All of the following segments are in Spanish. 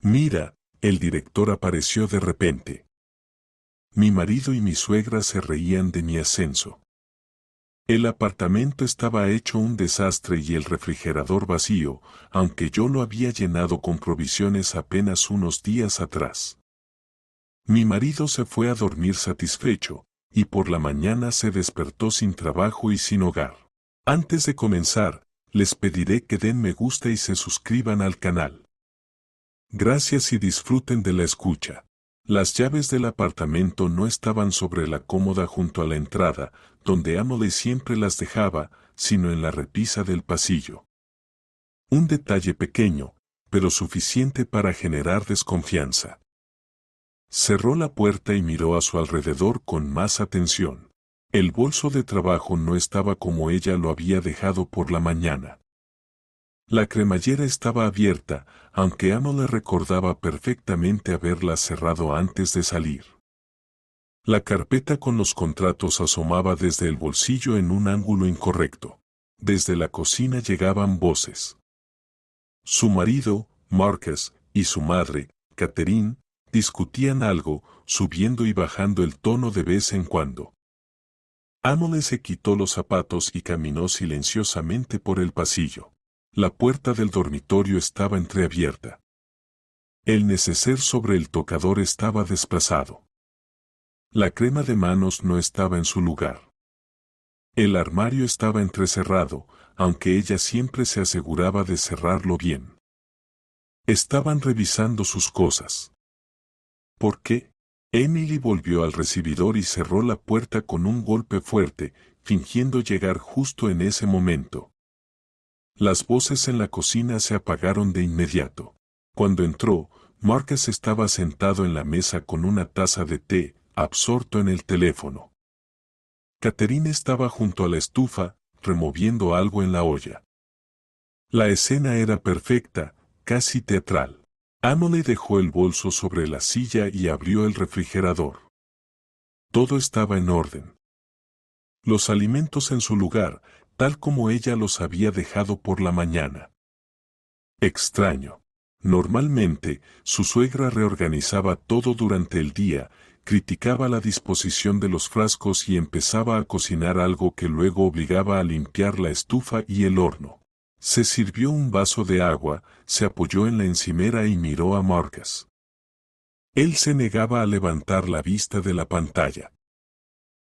Mira, el director apareció de repente. Mi marido y mi suegra se reían de mi ascenso. El apartamento estaba hecho un desastre y el refrigerador vacío, aunque yo lo había llenado con provisiones apenas unos días atrás. Mi marido se fue a dormir satisfecho, y por la mañana se despertó sin trabajo y sin hogar. Antes de comenzar, les pediré que den me gusta y se suscriban al canal. Gracias y disfruten de la escucha. Las llaves del apartamento no estaban sobre la cómoda junto a la entrada, donde Emily siempre las dejaba, sino en la repisa del pasillo. Un detalle pequeño, pero suficiente para generar desconfianza. Cerró la puerta y miró a su alrededor con más atención. El bolso de trabajo no estaba como ella lo había dejado por la mañana. La cremallera estaba abierta, aunque Emily recordaba perfectamente haberla cerrado antes de salir. La carpeta con los contratos asomaba desde el bolsillo en un ángulo incorrecto. Desde la cocina llegaban voces. Su marido, Marcus, y su madre, Catherine, discutían algo, subiendo y bajando el tono de vez en cuando. Emily se quitó los zapatos y caminó silenciosamente por el pasillo. La puerta del dormitorio estaba entreabierta. El neceser sobre el tocador estaba desplazado. La crema de manos no estaba en su lugar. El armario estaba entrecerrado, aunque ella siempre se aseguraba de cerrarlo bien. Estaban revisando sus cosas. ¿Por qué? Emily volvió al recibidor y cerró la puerta con un golpe fuerte, fingiendo llegar justo en ese momento. Las voces en la cocina se apagaron de inmediato. Cuando entró, Marcus estaba sentado en la mesa con una taza de té, absorto en el teléfono. Catherine estaba junto a la estufa, removiendo algo en la olla. La escena era perfecta, casi teatral. Emily dejó el bolso sobre la silla y abrió el refrigerador. Todo estaba en orden. Los alimentos en su lugar, tal como ella los había dejado por la mañana. Extraño. Normalmente, su suegra reorganizaba todo durante el día, criticaba la disposición de los frascos y empezaba a cocinar algo que luego obligaba a limpiar la estufa y el horno. Se sirvió un vaso de agua, se apoyó en la encimera y miró a Marcus. Él se negaba a levantar la vista de la pantalla.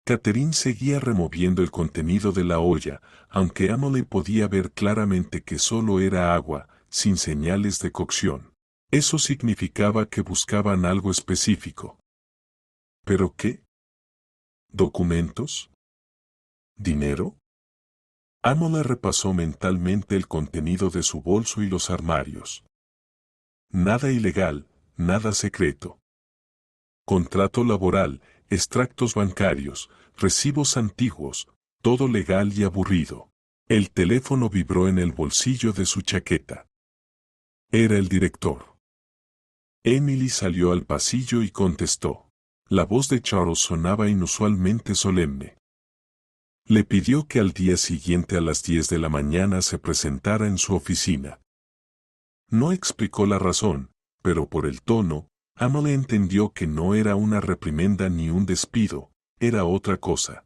Catherine seguía removiendo el contenido de la olla, aunque Emily podía ver claramente que solo era agua, sin señales de cocción. Eso significaba que buscaban algo específico. ¿Pero qué? ¿Documentos? ¿Dinero? Emily repasó mentalmente el contenido de su bolso y los armarios. Nada ilegal, nada secreto. Contrato laboral, extractos bancarios, recibos antiguos, todo legal y aburrido. El teléfono vibró en el bolsillo de su chaqueta. Era el director. Emily salió al pasillo y contestó. La voz de Charles sonaba inusualmente solemne. Le pidió que al día siguiente a las 10 de la mañana se presentara en su oficina. No explicó la razón, pero por el tono, Emily entendió que no era una reprimenda ni un despido, era otra cosa.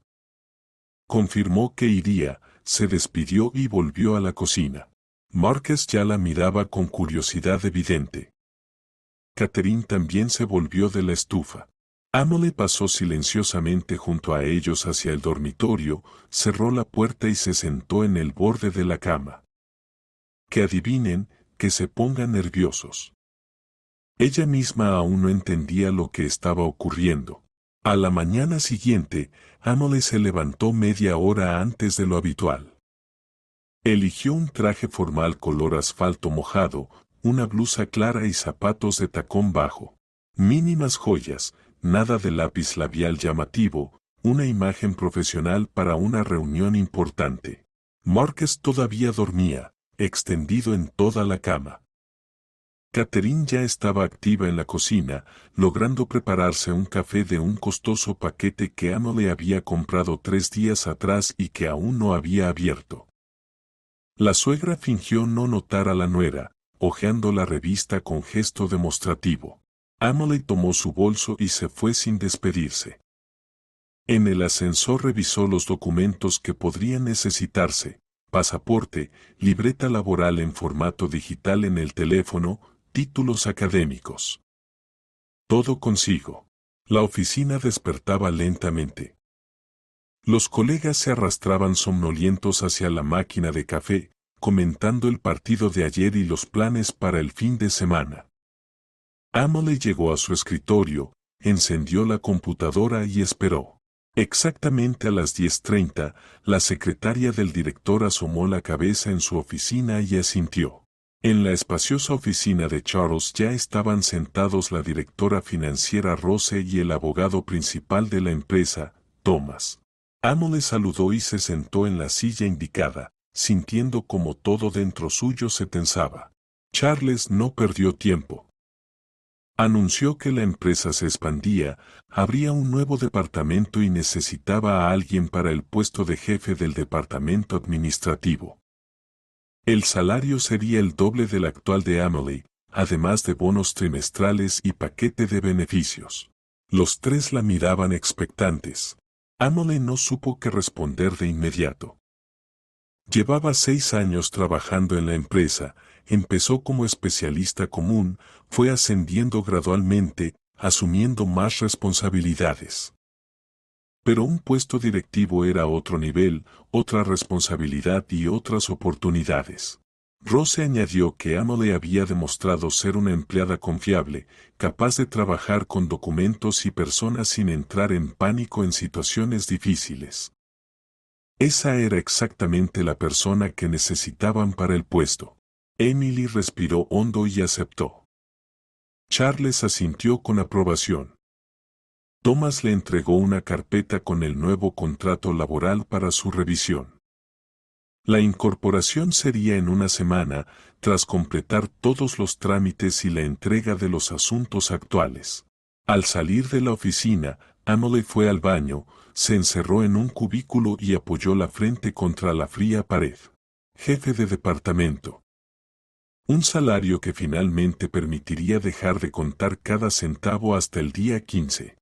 Confirmó que iría, se despidió y volvió a la cocina. Marcus ya la miraba con curiosidad evidente. Catherine también se volvió de la estufa. Emily pasó silenciosamente junto a ellos hacia el dormitorio, cerró la puerta y se sentó en el borde de la cama. Que adivinen, que se pongan nerviosos. Ella misma aún no entendía lo que estaba ocurriendo. A la mañana siguiente, Emily se levantó media hora antes de lo habitual. Eligió un traje formal color asfalto mojado, una blusa clara y zapatos de tacón bajo. Mínimas joyas, nada de lápiz labial llamativo, una imagen profesional para una reunión importante. Marcus todavía dormía, extendido en toda la cama. Catherine ya estaba activa en la cocina, logrando prepararse un café de un costoso paquete que Emily había comprado 3 días atrás y que aún no había abierto. La suegra fingió no notar a la nuera, hojeando la revista con gesto demostrativo. Emily tomó su bolso y se fue sin despedirse. En el ascensor revisó los documentos que podrían necesitarse: pasaporte, libreta laboral en formato digital en el teléfono, títulos académicos. Todo consigo. La oficina despertaba lentamente. Los colegas se arrastraban somnolientos hacia la máquina de café, comentando el partido de ayer y los planes para el fin de semana. Emily llegó a su escritorio, encendió la computadora y esperó. Exactamente a las 10:30, la secretaria del director asomó la cabeza en su oficina y asintió. En la espaciosa oficina de Charles ya estaban sentados la directora financiera Rose y el abogado principal de la empresa, Thomas. Emily saludó y se sentó en la silla indicada, sintiendo como todo dentro suyo se tensaba. Charles no perdió tiempo. Anunció que la empresa se expandía, habría un nuevo departamento y necesitaba a alguien para el puesto de jefe del departamento administrativo. El salario sería el doble del actual de Emily, además de bonos trimestrales y paquete de beneficios. Los tres la miraban expectantes. Emily no supo qué responder de inmediato. Llevaba 6 años trabajando en la empresa, empezó como especialista común, fue ascendiendo gradualmente, asumiendo más responsabilidades. Pero un puesto directivo era otro nivel, otra responsabilidad y otras oportunidades. Rose añadió que Emily había demostrado ser una empleada confiable, capaz de trabajar con documentos y personas sin entrar en pánico en situaciones difíciles. Esa era exactamente la persona que necesitaban para el puesto. Emily respiró hondo y aceptó. Charles asintió con aprobación. Thomas le entregó una carpeta con el nuevo contrato laboral para su revisión. La incorporación sería en una semana, tras completar todos los trámites y la entrega de los asuntos actuales. Al salir de la oficina, Emily fue al baño, se encerró en un cubículo y apoyó la frente contra la fría pared. Jefe de departamento. Un salario que finalmente permitiría dejar de contar cada centavo hasta el día 15.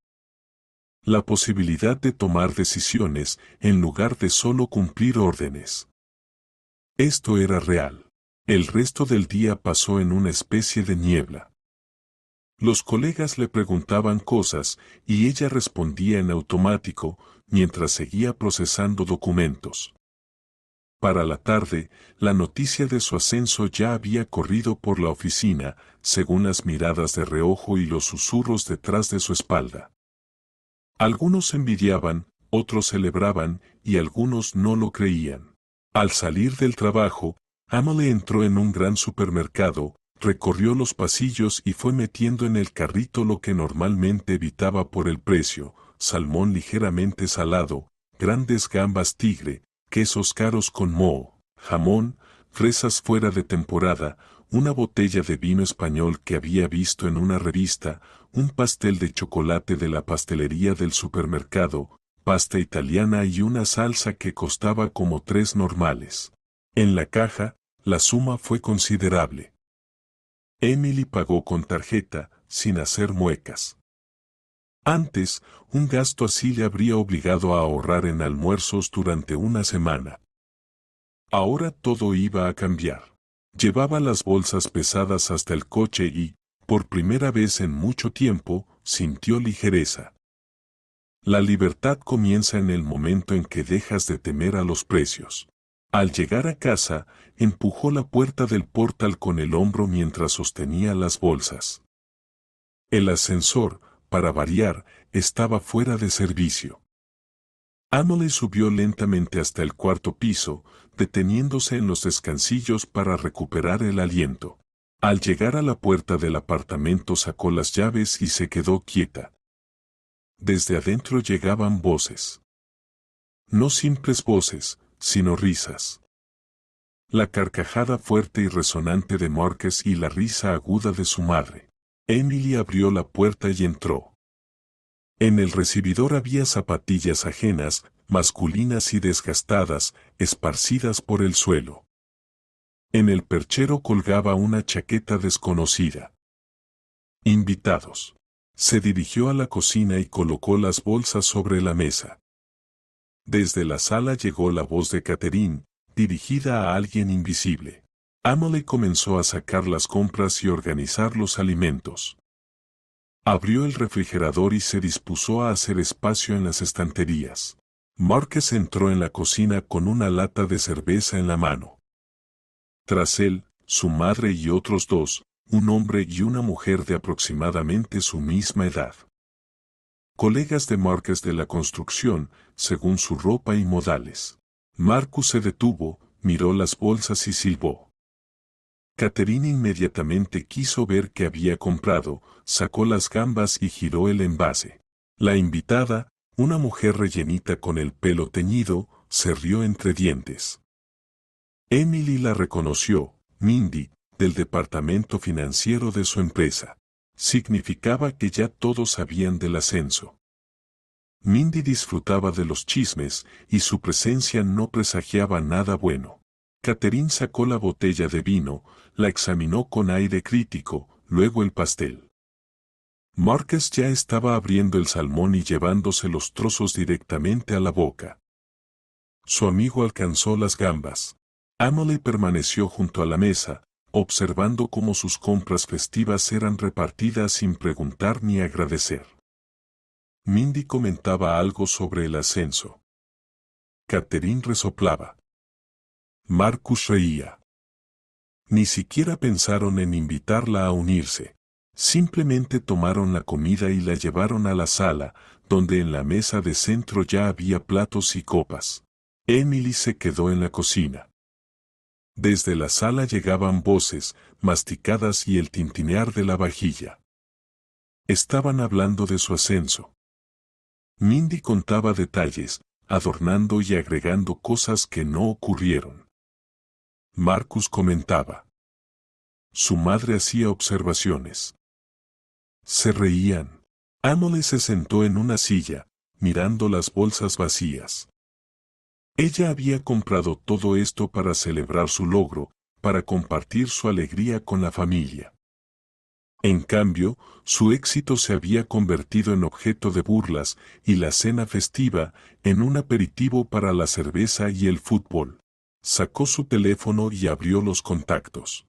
La posibilidad de tomar decisiones en lugar de solo cumplir órdenes. Esto era real. El resto del día pasó en una especie de niebla. Los colegas le preguntaban cosas y ella respondía en automático mientras seguía procesando documentos. Para la tarde, la noticia de su ascenso ya había corrido por la oficina, según las miradas de reojo y los susurros detrás de su espalda. Algunos envidiaban, otros celebraban y algunos no lo creían. Al salir del trabajo, Emily entró en un gran supermercado, recorrió los pasillos y fue metiendo en el carrito lo que normalmente evitaba por el precio: salmón ligeramente salado, grandes gambas tigre, quesos caros con moho, jamón, fresas fuera de temporada, una botella de vino español que había visto en una revista, un pastel de chocolate de la pastelería del supermercado, pasta italiana y una salsa que costaba como 3 normales. En la caja, la suma fue considerable. Emily pagó con tarjeta, sin hacer muecas. Antes, un gasto así le habría obligado a ahorrar en almuerzos durante una semana. Ahora todo iba a cambiar. Llevaba las bolsas pesadas hasta el coche y, por primera vez en mucho tiempo, sintió ligereza. La libertad comienza en el momento en que dejas de temer a los precios. Al llegar a casa, empujó la puerta del portal con el hombro mientras sostenía las bolsas. El ascensor, para variar, estaba fuera de servicio. Emily subió lentamente hasta el 4.º piso, deteniéndose en los descansillos para recuperar el aliento. Al llegar a la puerta del apartamento sacó las llaves y se quedó quieta. Desde adentro llegaban voces. No simples voces, sino risas. La carcajada fuerte y resonante de Marcus y la risa aguda de su madre. Emily abrió la puerta y entró. En el recibidor había zapatillas ajenas, masculinas y desgastadas, esparcidas por el suelo. En el perchero colgaba una chaqueta desconocida. Invitados. Se dirigió a la cocina y colocó las bolsas sobre la mesa. Desde la sala llegó la voz de Catherine, dirigida a alguien invisible. Emily comenzó a sacar las compras y organizar los alimentos. Abrió el refrigerador y se dispuso a hacer espacio en las estanterías. Marcus entró en la cocina con una lata de cerveza en la mano. Tras él, su madre y otros dos, un hombre y una mujer de aproximadamente su misma edad. Colegas de Marcus de la construcción, según su ropa y modales. Marcus se detuvo, miró las bolsas y silbó. Catherine inmediatamente quiso ver qué había comprado, sacó las gambas y giró el envase. La invitada, una mujer rellenita con el pelo teñido, se rió entre dientes. Emily la reconoció, Mindy, del departamento financiero de su empresa. Significaba que ya todos sabían del ascenso. Mindy disfrutaba de los chismes y su presencia no presagiaba nada bueno. Catherine sacó la botella de vino, la examinó con aire crítico, luego el pastel. Marcus ya estaba abriendo el salmón y llevándose los trozos directamente a la boca. Su amigo alcanzó las gambas. Emily permaneció junto a la mesa, observando cómo sus compras festivas eran repartidas sin preguntar ni agradecer. Mindy comentaba algo sobre el ascenso. Catherine resoplaba. Marcus reía. Ni siquiera pensaron en invitarla a unirse. Simplemente tomaron la comida y la llevaron a la sala, donde en la mesa de centro ya había platos y copas. Emily se quedó en la cocina. Desde la sala llegaban voces, masticadas y el tintinear de la vajilla. Estaban hablando de su ascenso. Mindy contaba detalles, adornando y agregando cosas que no ocurrieron. Marcus comentaba. Su madre hacía observaciones. Se reían. Emily se sentó en una silla, mirando las bolsas vacías. Ella había comprado todo esto para celebrar su logro, para compartir su alegría con la familia. En cambio, su éxito se había convertido en objeto de burlas y la cena festiva en un aperitivo para la cerveza y el fútbol. Sacó su teléfono y abrió los contactos.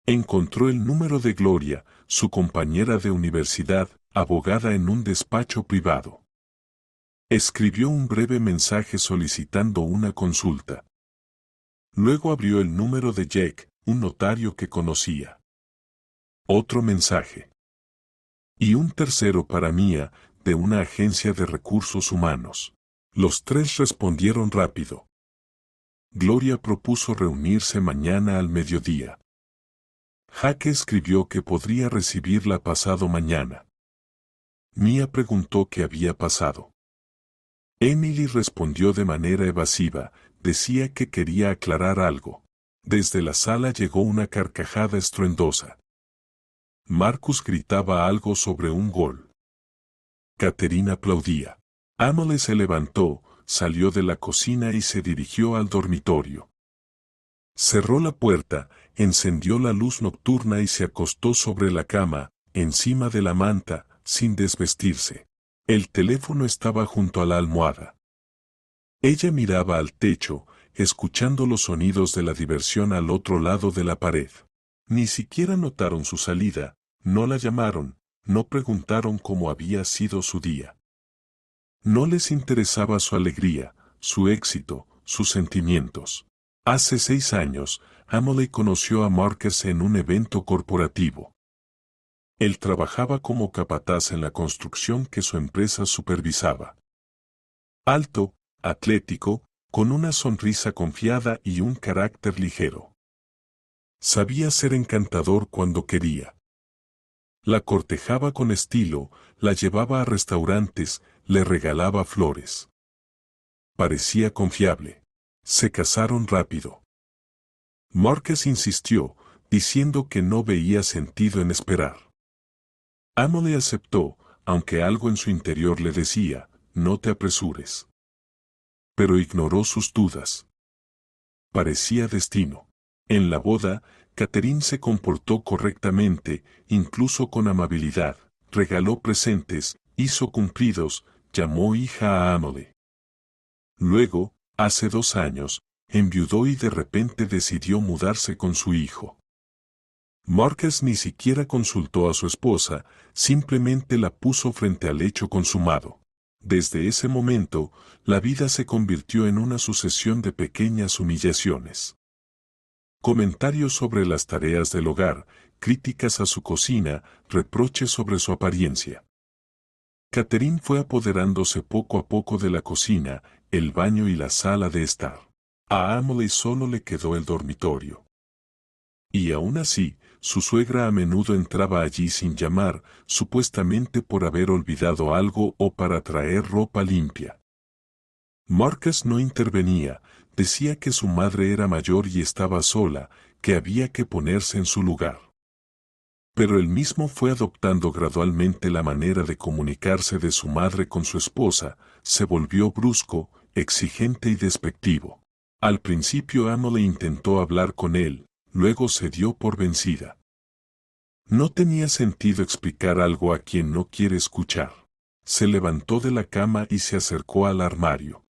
Encontró el número de Gloria, su compañera de universidad, abogada en un despacho privado. Escribió un breve mensaje solicitando una consulta. Luego abrió el número de Jake, un notario que conocía. Otro mensaje. Y un tercero para Mia, de una agencia de recursos humanos. Los tres respondieron rápido. Gloria propuso reunirse mañana al mediodía. Jake escribió que podría recibirla pasado mañana. Mia preguntó qué había pasado. Emily respondió de manera evasiva, decía que quería aclarar algo. Desde la sala llegó una carcajada estruendosa. Marcus gritaba algo sobre un gol. Catherine aplaudía. Emily se levantó, salió de la cocina y se dirigió al dormitorio. Cerró la puerta, encendió la luz nocturna y se acostó sobre la cama, encima de la manta, sin desvestirse. El teléfono estaba junto a la almohada. Ella miraba al techo, escuchando los sonidos de la diversión al otro lado de la pared. Ni siquiera notaron su salida, no la llamaron, no preguntaron cómo había sido su día. No les interesaba su alegría, su éxito, sus sentimientos. Hace 6 años, Emily conoció a Marcus en un evento corporativo. Él trabajaba como capataz en la construcción que su empresa supervisaba. Alto, atlético, con una sonrisa confiada y un carácter ligero. Sabía ser encantador cuando quería. La cortejaba con estilo, la llevaba a restaurantes, le regalaba flores. Parecía confiable. Se casaron rápido. Marcus insistió, diciendo que no veía sentido en esperar. Emily aceptó, aunque algo en su interior le decía, no te apresures. Pero ignoró sus dudas. Parecía destino. En la boda, Catherine se comportó correctamente, incluso con amabilidad, regaló presentes, hizo cumplidos, llamó hija a Amelie. Luego, hace 2 años, enviudó y de repente decidió mudarse con su hijo. Marcus ni siquiera consultó a su esposa, simplemente la puso frente al hecho consumado. Desde ese momento, la vida se convirtió en una sucesión de pequeñas humillaciones. Comentarios sobre las tareas del hogar, críticas a su cocina, reproches sobre su apariencia. Catherine fue apoderándose poco a poco de la cocina, el baño y la sala de estar. A Amelie solo le quedó el dormitorio. Y aún así, su suegra a menudo entraba allí sin llamar, supuestamente por haber olvidado algo o para traer ropa limpia. Marcus no intervenía, decía que su madre era mayor y estaba sola, que había que ponerse en su lugar. Pero él mismo fue adoptando gradualmente la manera de comunicarse de su madre con su esposa, se volvió brusco, exigente y despectivo. Al principio Amelie intentó hablar con él, luego se dio por vencida. No tenía sentido explicar algo a quien no quiere escuchar. Se levantó de la cama y se acercó al armario.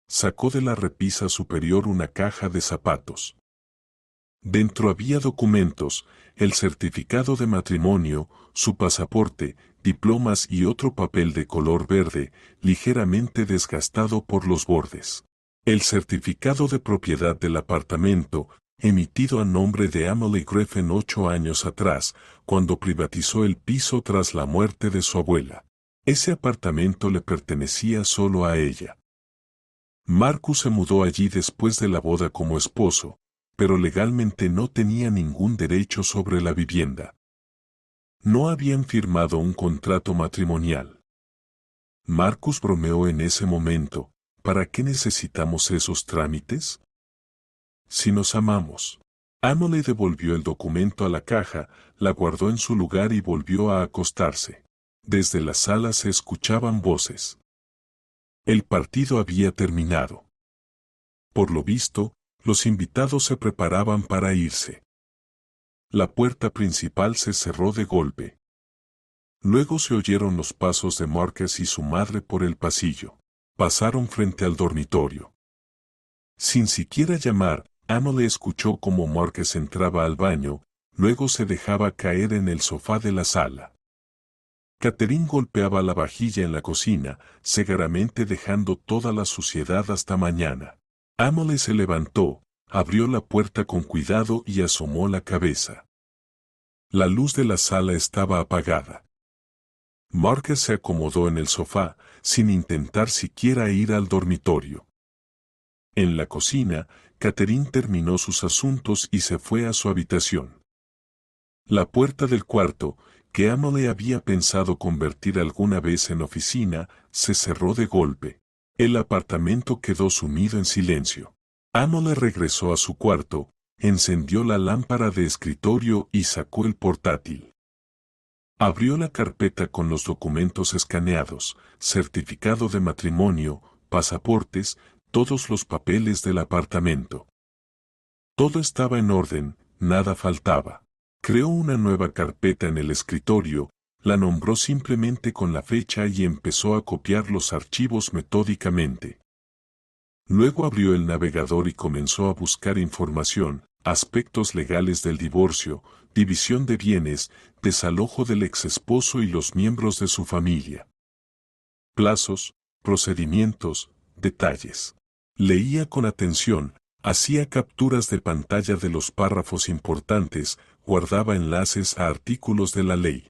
Sacó de la repisa superior una caja de zapatos. Dentro había documentos, el certificado de matrimonio, su pasaporte, diplomas y otro papel de color verde, ligeramente desgastado por los bordes. El certificado de propiedad del apartamento, emitido a nombre de Amelie Griffin 8 años atrás, cuando privatizó el piso tras la muerte de su abuela. Ese apartamento le pertenecía solo a ella. Marcus se mudó allí después de la boda como esposo, pero legalmente no tenía ningún derecho sobre la vivienda. No habían firmado un contrato matrimonial. Marcus bromeó en ese momento, ¿para qué necesitamos esos trámites? Si nos amamos. Amelie devolvió el documento a la caja, la guardó en su lugar y volvió a acostarse. Desde la sala se escuchaban voces. El partido había terminado. Por lo visto, los invitados se preparaban para irse. La puerta principal se cerró de golpe. Luego se oyeron los pasos de Marcus y su madre por el pasillo. Pasaron frente al dormitorio. Sin siquiera llamar, Amelie escuchó cómo Marcus entraba al baño, luego se dejaba caer en el sofá de la sala. Catherine golpeaba la vajilla en la cocina, segaramente dejando toda la suciedad hasta mañana. Amelie se levantó, abrió la puerta con cuidado y asomó la cabeza. La luz de la sala estaba apagada. Marcus se acomodó en el sofá, sin intentar siquiera ir al dormitorio. En la cocina, Catherine terminó sus asuntos y se fue a su habitación. La puerta del cuarto, que Amelie había pensado convertir alguna vez en oficina, se cerró de golpe. El apartamento quedó sumido en silencio. Amelie regresó a su cuarto, encendió la lámpara de escritorio y sacó el portátil. Abrió la carpeta con los documentos escaneados, certificado de matrimonio, pasaportes, todos los papeles del apartamento. Todo estaba en orden, nada faltaba. Creó una nueva carpeta en el escritorio, la nombró simplemente con la fecha y empezó a copiar los archivos metódicamente. Luego abrió el navegador y comenzó a buscar información, aspectos legales del divorcio, división de bienes, desalojo del exesposo y los miembros de su familia. Plazos, procedimientos, detalles. Leía con atención, hacía capturas de pantalla de los párrafos importantes, guardaba enlaces a artículos de la ley.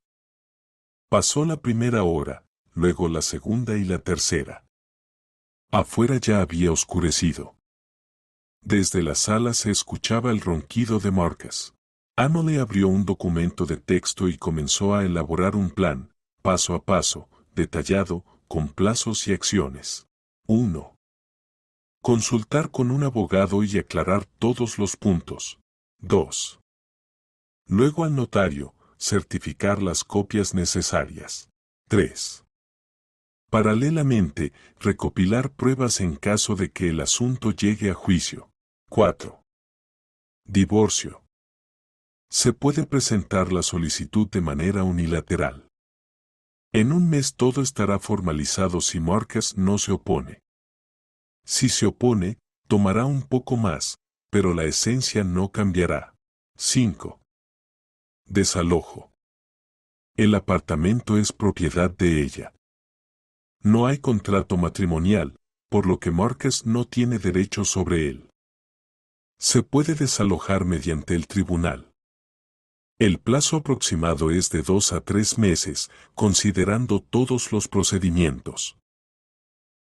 Pasó la primera hora, luego la segunda y la tercera. Afuera ya había oscurecido. Desde la sala se escuchaba el ronquido de Marcus. Amelie abrió un documento de texto y comenzó a elaborar un plan, paso a paso, detallado, con plazos y acciones. 1. Consultar con un abogado y aclarar todos los puntos. 2. Luego al notario, certificar las copias necesarias. 3. Paralelamente, recopilar pruebas en caso de que el asunto llegue a juicio. 4. Divorcio. Se puede presentar la solicitud de manera unilateral. En un mes todo estará formalizado si Marcus no se opone. Si se opone, tomará un poco más, pero la esencia no cambiará. 5. Desalojo. El apartamento es propiedad de ella. No hay contrato matrimonial, por lo que Marcus no tiene derecho sobre él. Se puede desalojar mediante el tribunal. El plazo aproximado es de 2 a 3 meses, considerando todos los procedimientos.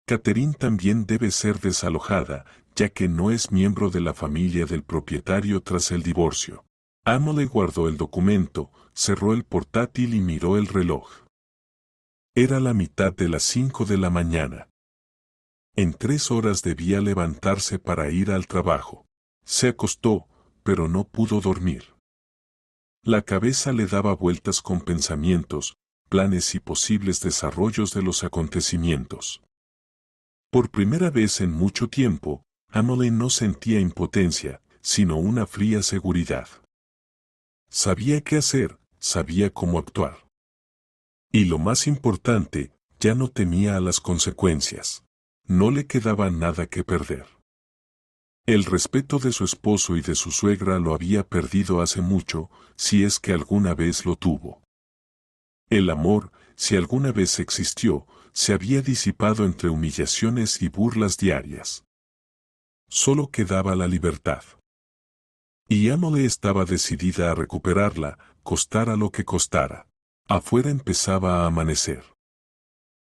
Catherine también debe ser desalojada, ya que no es miembro de la familia del propietario tras el divorcio. Emily guardó el documento, cerró el portátil y miró el reloj. Era la mitad de las 5 de la mañana. En 3 horas debía levantarse para ir al trabajo. Se acostó, pero no pudo dormir. La cabeza le daba vueltas con pensamientos, planes y posibles desarrollos de los acontecimientos. Por primera vez en mucho tiempo, Emily no sentía impotencia, sino una fría seguridad. Sabía qué hacer, sabía cómo actuar. Y lo más importante, ya no temía a las consecuencias. No le quedaba nada que perder. El respeto de su esposo y de su suegra lo había perdido hace mucho, si es que alguna vez lo tuvo. El amor, si alguna vez existió, se había disipado entre humillaciones y burlas diarias. Solo quedaba la libertad. Y Emily estaba decidida a recuperarla, costara lo que costara. Afuera empezaba a amanecer.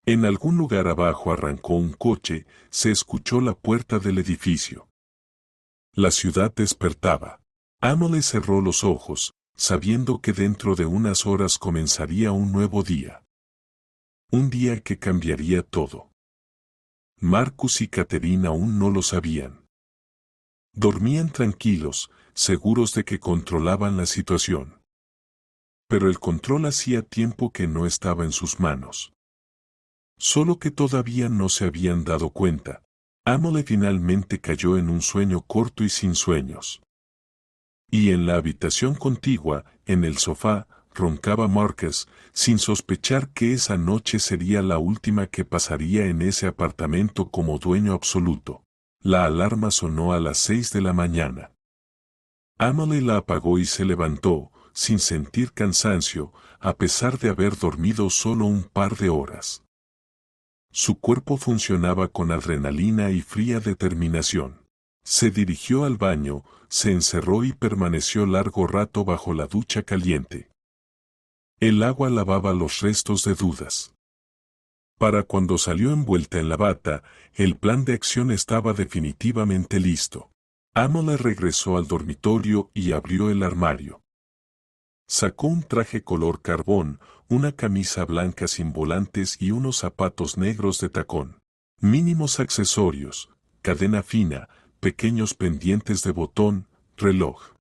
En algún lugar abajo arrancó un coche, se escuchó la puerta del edificio. La ciudad despertaba. Emily cerró los ojos, sabiendo que dentro de unas horas comenzaría un nuevo día. Un día que cambiaría todo. Marcus y Catherine aún no lo sabían. Dormían tranquilos, seguros de que controlaban la situación. Pero el control hacía tiempo que no estaba en sus manos. Solo que todavía no se habían dado cuenta. Emily finalmente cayó en un sueño corto y sin sueños. Y en la habitación contigua, en el sofá, roncaba Marcus, sin sospechar que esa noche sería la última que pasaría en ese apartamento como dueño absoluto. La alarma sonó a las 6 de la mañana. Emily la apagó y se levantó, sin sentir cansancio, a pesar de haber dormido solo un par de horas. Su cuerpo funcionaba con adrenalina y fría determinación. Se dirigió al baño, se encerró y permaneció largo rato bajo la ducha caliente. El agua lavaba los restos de dudas. Para cuando salió envuelta en la bata, el plan de acción estaba definitivamente listo. Emily regresó al dormitorio y abrió el armario. Sacó un traje color carbón, una camisa blanca sin volantes y unos zapatos negros de tacón. Mínimos accesorios, cadena fina, pequeños pendientes de botón, reloj.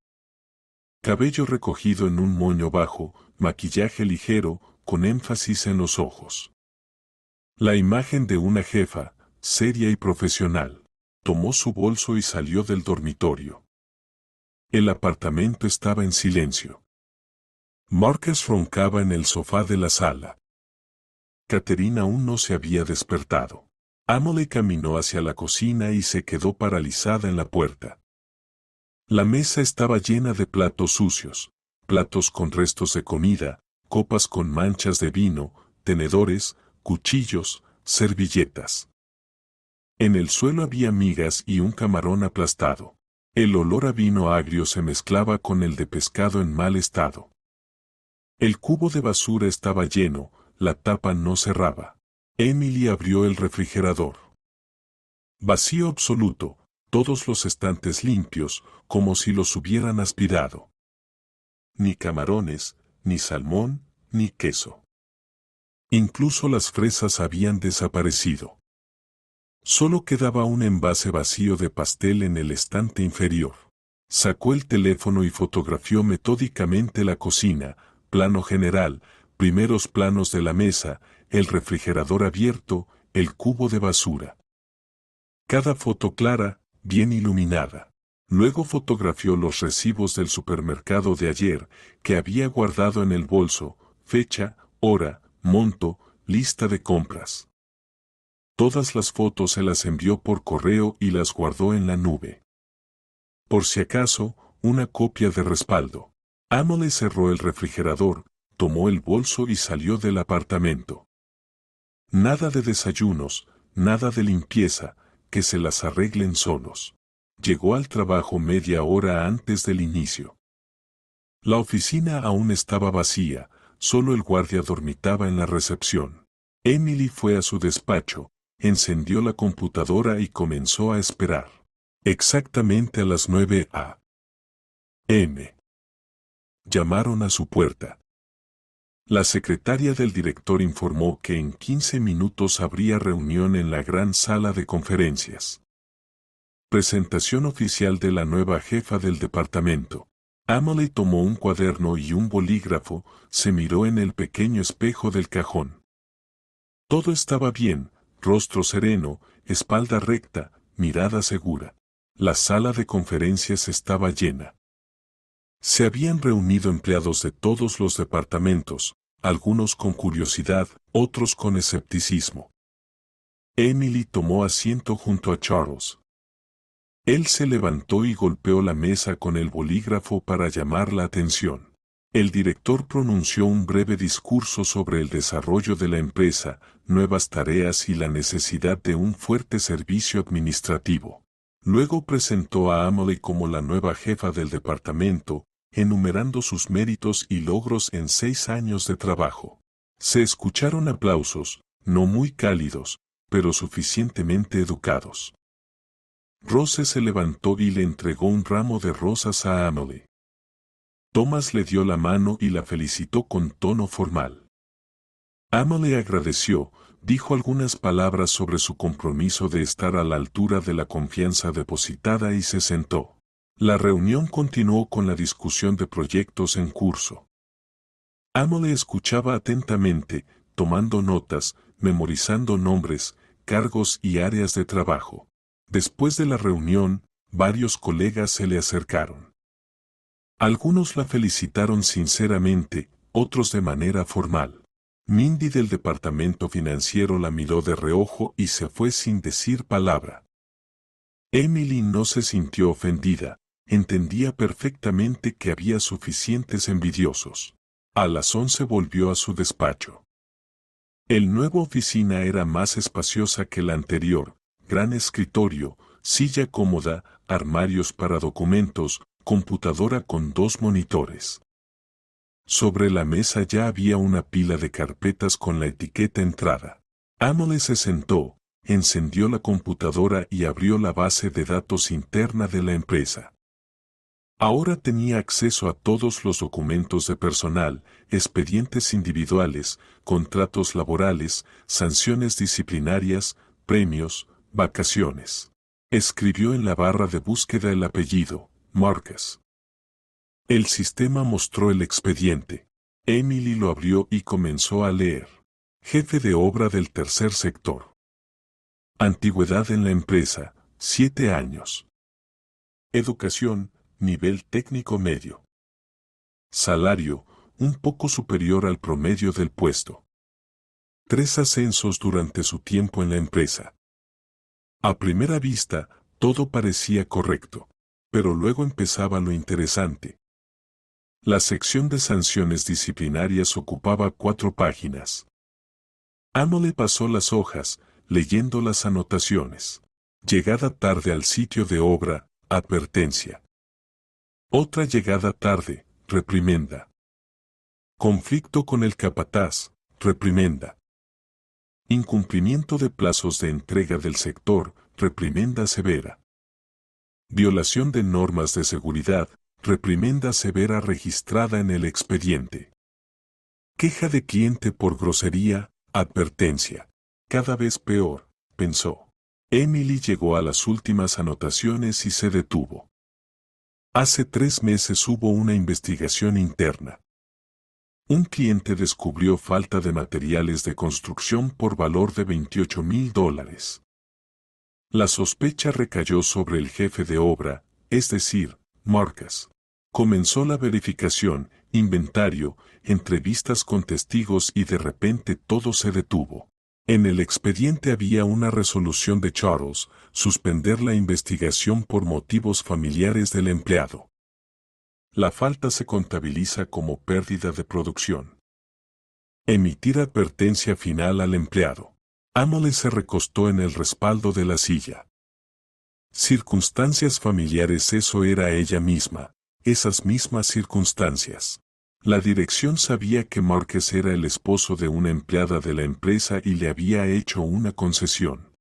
Cabello recogido en un moño bajo, maquillaje ligero, con énfasis en los ojos. La imagen de una jefa, seria y profesional. Tomó su bolso y salió del dormitorio. El apartamento estaba en silencio. Marcus roncaba en el sofá de la sala. Catherine aún no se había despertado. Emily caminó hacia la cocina y se quedó paralizada en la puerta. La mesa estaba llena de platos sucios, platos con restos de comida, copas con manchas de vino, tenedores, cuchillos, servilletas. En el suelo había migas y un camarón aplastado. El olor a vino agrio se mezclaba con el de pescado en mal estado. El cubo de basura estaba lleno, la tapa no cerraba. Emily abrió el refrigerador. Vacío absoluto, todos los estantes limpios, como si los hubieran aspirado. Ni camarones, ni salmón, ni queso. Incluso las fresas habían desaparecido. Solo quedaba un envase vacío de pastel en el estante inferior. Sacó el teléfono y fotografió metódicamente la cocina, plano general, primeros planos de la mesa, el refrigerador abierto, el cubo de basura. Cada foto clara, bien iluminada. Luego fotografió los recibos del supermercado de ayer que había guardado en el bolso, fecha, hora, monto, lista de compras. Todas las fotos se las envió por correo y las guardó en la nube. Por si acaso, una copia de respaldo. Emily cerró el refrigerador, tomó el bolso y salió del apartamento. Nada de desayunos, nada de limpieza, que se las arreglen solos. Llegó al trabajo media hora antes del inicio. La oficina aún estaba vacía, solo el guardia dormitaba en la recepción. Emily fue a su despacho, encendió la computadora y comenzó a esperar. Exactamente a las 9 a.m. Llamaron a su puerta. La secretaria del director informó que en 15 minutos habría reunión en la gran sala de conferencias. Presentación oficial de la nueva jefa del departamento. Emily tomó un cuaderno y un bolígrafo, se miró en el pequeño espejo del cajón. Todo estaba bien, rostro sereno, espalda recta, mirada segura. La sala de conferencias estaba llena. Se habían reunido empleados de todos los departamentos, algunos con curiosidad, otros con escepticismo. Emily tomó asiento junto a Charles. Él se levantó y golpeó la mesa con el bolígrafo para llamar la atención. El director pronunció un breve discurso sobre el desarrollo de la empresa, nuevas tareas y la necesidad de un fuerte servicio administrativo. Luego presentó a Emily como la nueva jefa del departamento, enumerando sus méritos y logros en 6 años de trabajo. Se escucharon aplausos, no muy cálidos, pero suficientemente educados. Rose se levantó y le entregó un ramo de rosas a Emily. Thomas le dio la mano y la felicitó con tono formal. Emily agradeció, dijo algunas palabras sobre su compromiso de estar a la altura de la confianza depositada y se sentó. La reunión continuó con la discusión de proyectos en curso. Emily escuchaba atentamente, tomando notas, memorizando nombres, cargos y áreas de trabajo. Después de la reunión, varios colegas se le acercaron. Algunos la felicitaron sinceramente, otros de manera formal. Mindy del departamento financiero la miró de reojo y se fue sin decir palabra. Emily no se sintió ofendida, entendía perfectamente que había suficientes envidiosos. A las 11 volvió a su despacho. El nuevo oficina era más espaciosa que la anterior. Gran escritorio, silla cómoda, armarios para documentos, computadora con 2 monitores. Sobre la mesa ya había una pila de carpetas con la etiqueta entrada. Emily se sentó, encendió la computadora y abrió la base de datos interna de la empresa. Ahora tenía acceso a todos los documentos de personal, expedientes individuales, contratos laborales, sanciones disciplinarias, premios, vacaciones. Escribió en la barra de búsqueda el apellido, Marcus. El sistema mostró el expediente. Emily lo abrió y comenzó a leer. Jefe de obra del tercer sector. Antigüedad en la empresa, 7 años. Educación, nivel técnico medio. Salario, un poco superior al promedio del puesto. 3 ascensos durante su tiempo en la empresa. A primera vista, todo parecía correcto, pero luego empezaba lo interesante. La sección de sanciones disciplinarias ocupaba 4 páginas. Emily pasó las hojas, leyendo las anotaciones. Llegada tarde al sitio de obra, advertencia. Otra llegada tarde, reprimenda. Conflicto con el capataz, reprimenda. Incumplimiento de plazos de entrega del sector, reprimenda severa. Violación de normas de seguridad, reprimenda severa registrada en el expediente. Queja de cliente por grosería, advertencia. Cada vez peor, pensó. Emily llegó a las últimas anotaciones y se detuvo. Hace 3 meses hubo una investigación interna. Un cliente descubrió falta de materiales de construcción por valor de $28,000. La sospecha recayó sobre el jefe de obra, es decir, Marcus. Comenzó la verificación, inventario, entrevistas con testigos y de repente todo se detuvo. En el expediente había una resolución de Charles, suspender la investigación por motivos familiares del empleado. La falta se contabiliza como pérdida de producción. Emitir advertencia final al empleado. Amelie se recostó en el respaldo de la silla. Circunstancias familiares, eso era ella misma, esas mismas circunstancias. La dirección sabía que Marcus era el esposo de una empleada de la empresa y le había hecho una concesión.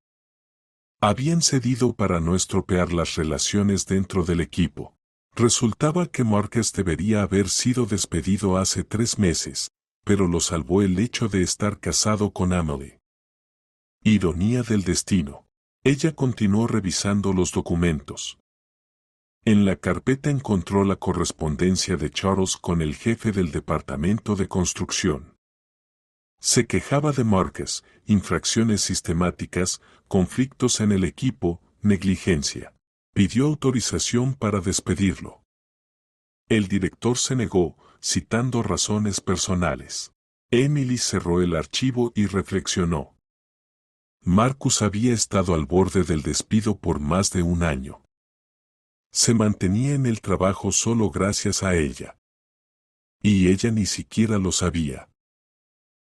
Habían cedido para no estropear las relaciones dentro del equipo. Resultaba que Marcus debería haber sido despedido hace 3 meses, pero lo salvó el hecho de estar casado con Amelie. Ironía del destino. Ella continuó revisando los documentos. En la carpeta encontró la correspondencia de Charles con el jefe del departamento de construcción. Se quejaba de Marcus, infracciones sistemáticas, conflictos en el equipo, negligencia. Pidió autorización para despedirlo. El director se negó, citando razones personales. Emily cerró el archivo y reflexionó. Marcus había estado al borde del despido por más de 1 año. Se mantenía en el trabajo solo gracias a ella. Y ella ni siquiera lo sabía.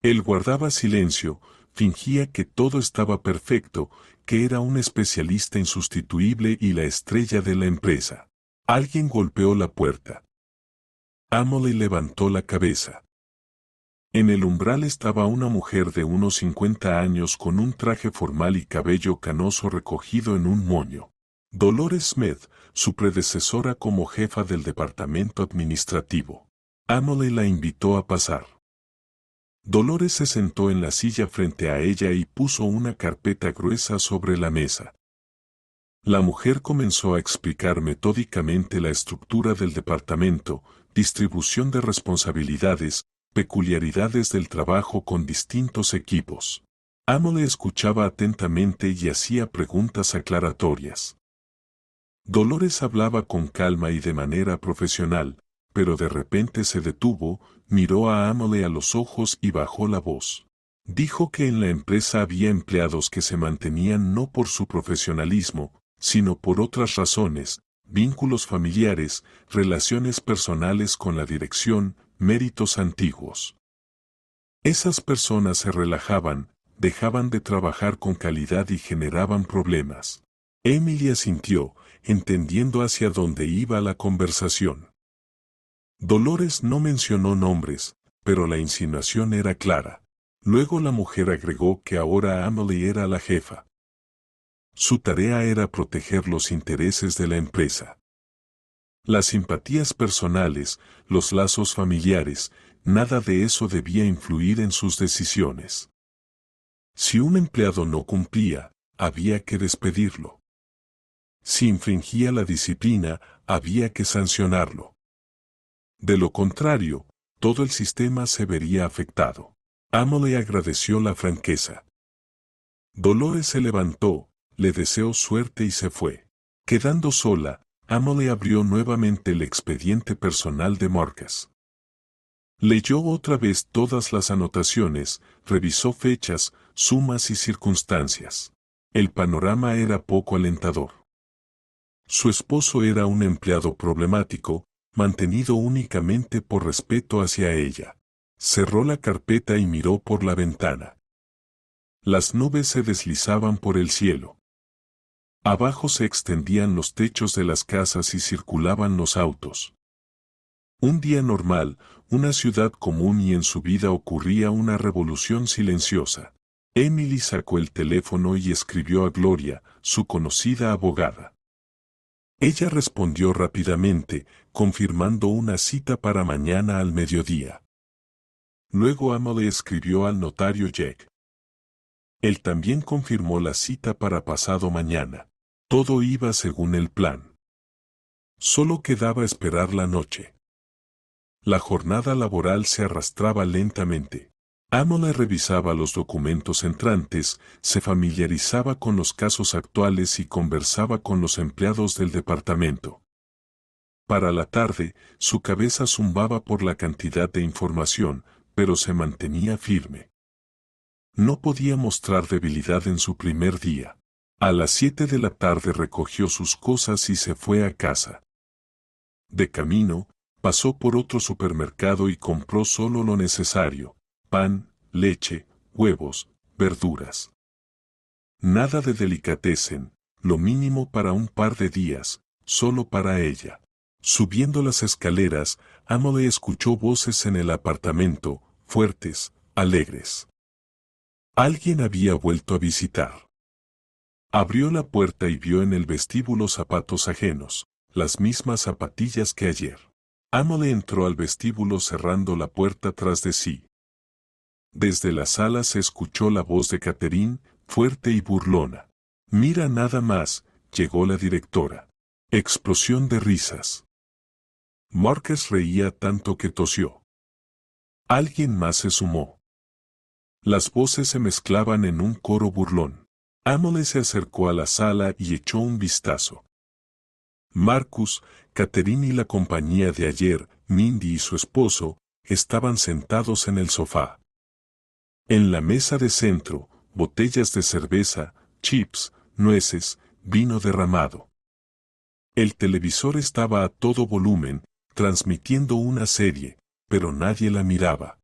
Él guardaba silencio, fingía que todo estaba perfecto, que era un especialista insustituible y la estrella de la empresa. Alguien golpeó la puerta. Amelie levantó la cabeza. En el umbral estaba una mujer de unos 50 años con un traje formal y cabello canoso recogido en un moño. Dolores Smith, su predecesora como jefa del departamento administrativo. Amelie la invitó a pasar. Dolores se sentó en la silla frente a ella y puso una carpeta gruesa sobre la mesa. La mujer comenzó a explicar metódicamente la estructura del departamento, distribución de responsabilidades, peculiaridades del trabajo con distintos equipos. Amelie escuchaba atentamente y hacía preguntas aclaratorias. Dolores hablaba con calma y de manera profesional, pero de repente se detuvo, miró a Amelie a los ojos y bajó la voz. Dijo que en la empresa había empleados que se mantenían no por su profesionalismo, sino por otras razones, vínculos familiares, relaciones personales con la dirección, méritos antiguos. Esas personas se relajaban, dejaban de trabajar con calidad y generaban problemas. Emily asintió, entendiendo hacia dónde iba la conversación. Dolores no mencionó nombres, pero la insinuación era clara. Luego la mujer agregó que ahora Amelie era la jefa. Su tarea era proteger los intereses de la empresa. Las simpatías personales, los lazos familiares, nada de eso debía influir en sus decisiones. Si un empleado no cumplía, había que despedirlo. Si infringía la disciplina, había que sancionarlo. De lo contrario, todo el sistema se vería afectado. Amelie agradeció la franqueza. Dolores se levantó, le deseó suerte y se fue. Quedando sola, Amelie abrió nuevamente el expediente personal de Marcus. Leyó otra vez todas las anotaciones, revisó fechas, sumas y circunstancias. El panorama era poco alentador. Su esposo era un empleado problemático, mantenido únicamente por respeto hacia ella. Cerró la carpeta y miró por la ventana. Las nubes se deslizaban por el cielo. Abajo se extendían los techos de las casas y circulaban los autos. Un día normal, una ciudad común y en su vida ocurría una revolución silenciosa. Emily sacó el teléfono y escribió a Gloria, su conocida abogada. Ella respondió rápidamente, confirmando una cita para mañana al mediodía. Luego Amelie escribió al notario Jack. Él también confirmó la cita para pasado mañana. Todo iba según el plan. Solo quedaba esperar la noche. La jornada laboral se arrastraba lentamente. Amelie revisaba los documentos entrantes, se familiarizaba con los casos actuales y conversaba con los empleados del departamento. Para la tarde, su cabeza zumbaba por la cantidad de información, pero se mantenía firme. No podía mostrar debilidad en su primer día. A las 7 de la tarde recogió sus cosas y se fue a casa. De camino, pasó por otro supermercado y compró solo lo necesario: pan, leche, huevos, verduras. Nada de delicatessen, lo mínimo para un par de días, solo para ella. Subiendo las escaleras, Emily escuchó voces en el apartamento, fuertes, alegres. Alguien había vuelto a visitar. Abrió la puerta y vio en el vestíbulo zapatos ajenos, las mismas zapatillas que ayer. Emily entró al vestíbulo cerrando la puerta tras de sí. Desde la sala se escuchó la voz de Catherine, fuerte y burlona. «Mira nada más», llegó la directora. Explosión de risas. Marcus reía tanto que tosió. Alguien más se sumó. Las voces se mezclaban en un coro burlón. Emily se acercó a la sala y echó un vistazo. Marcus, Catherine y la compañía de ayer, Mindy y su esposo, estaban sentados en el sofá. En la mesa de centro, botellas de cerveza, chips, nueces, vino derramado. El televisor estaba a todo volumen, transmitiendo una serie, pero nadie la miraba.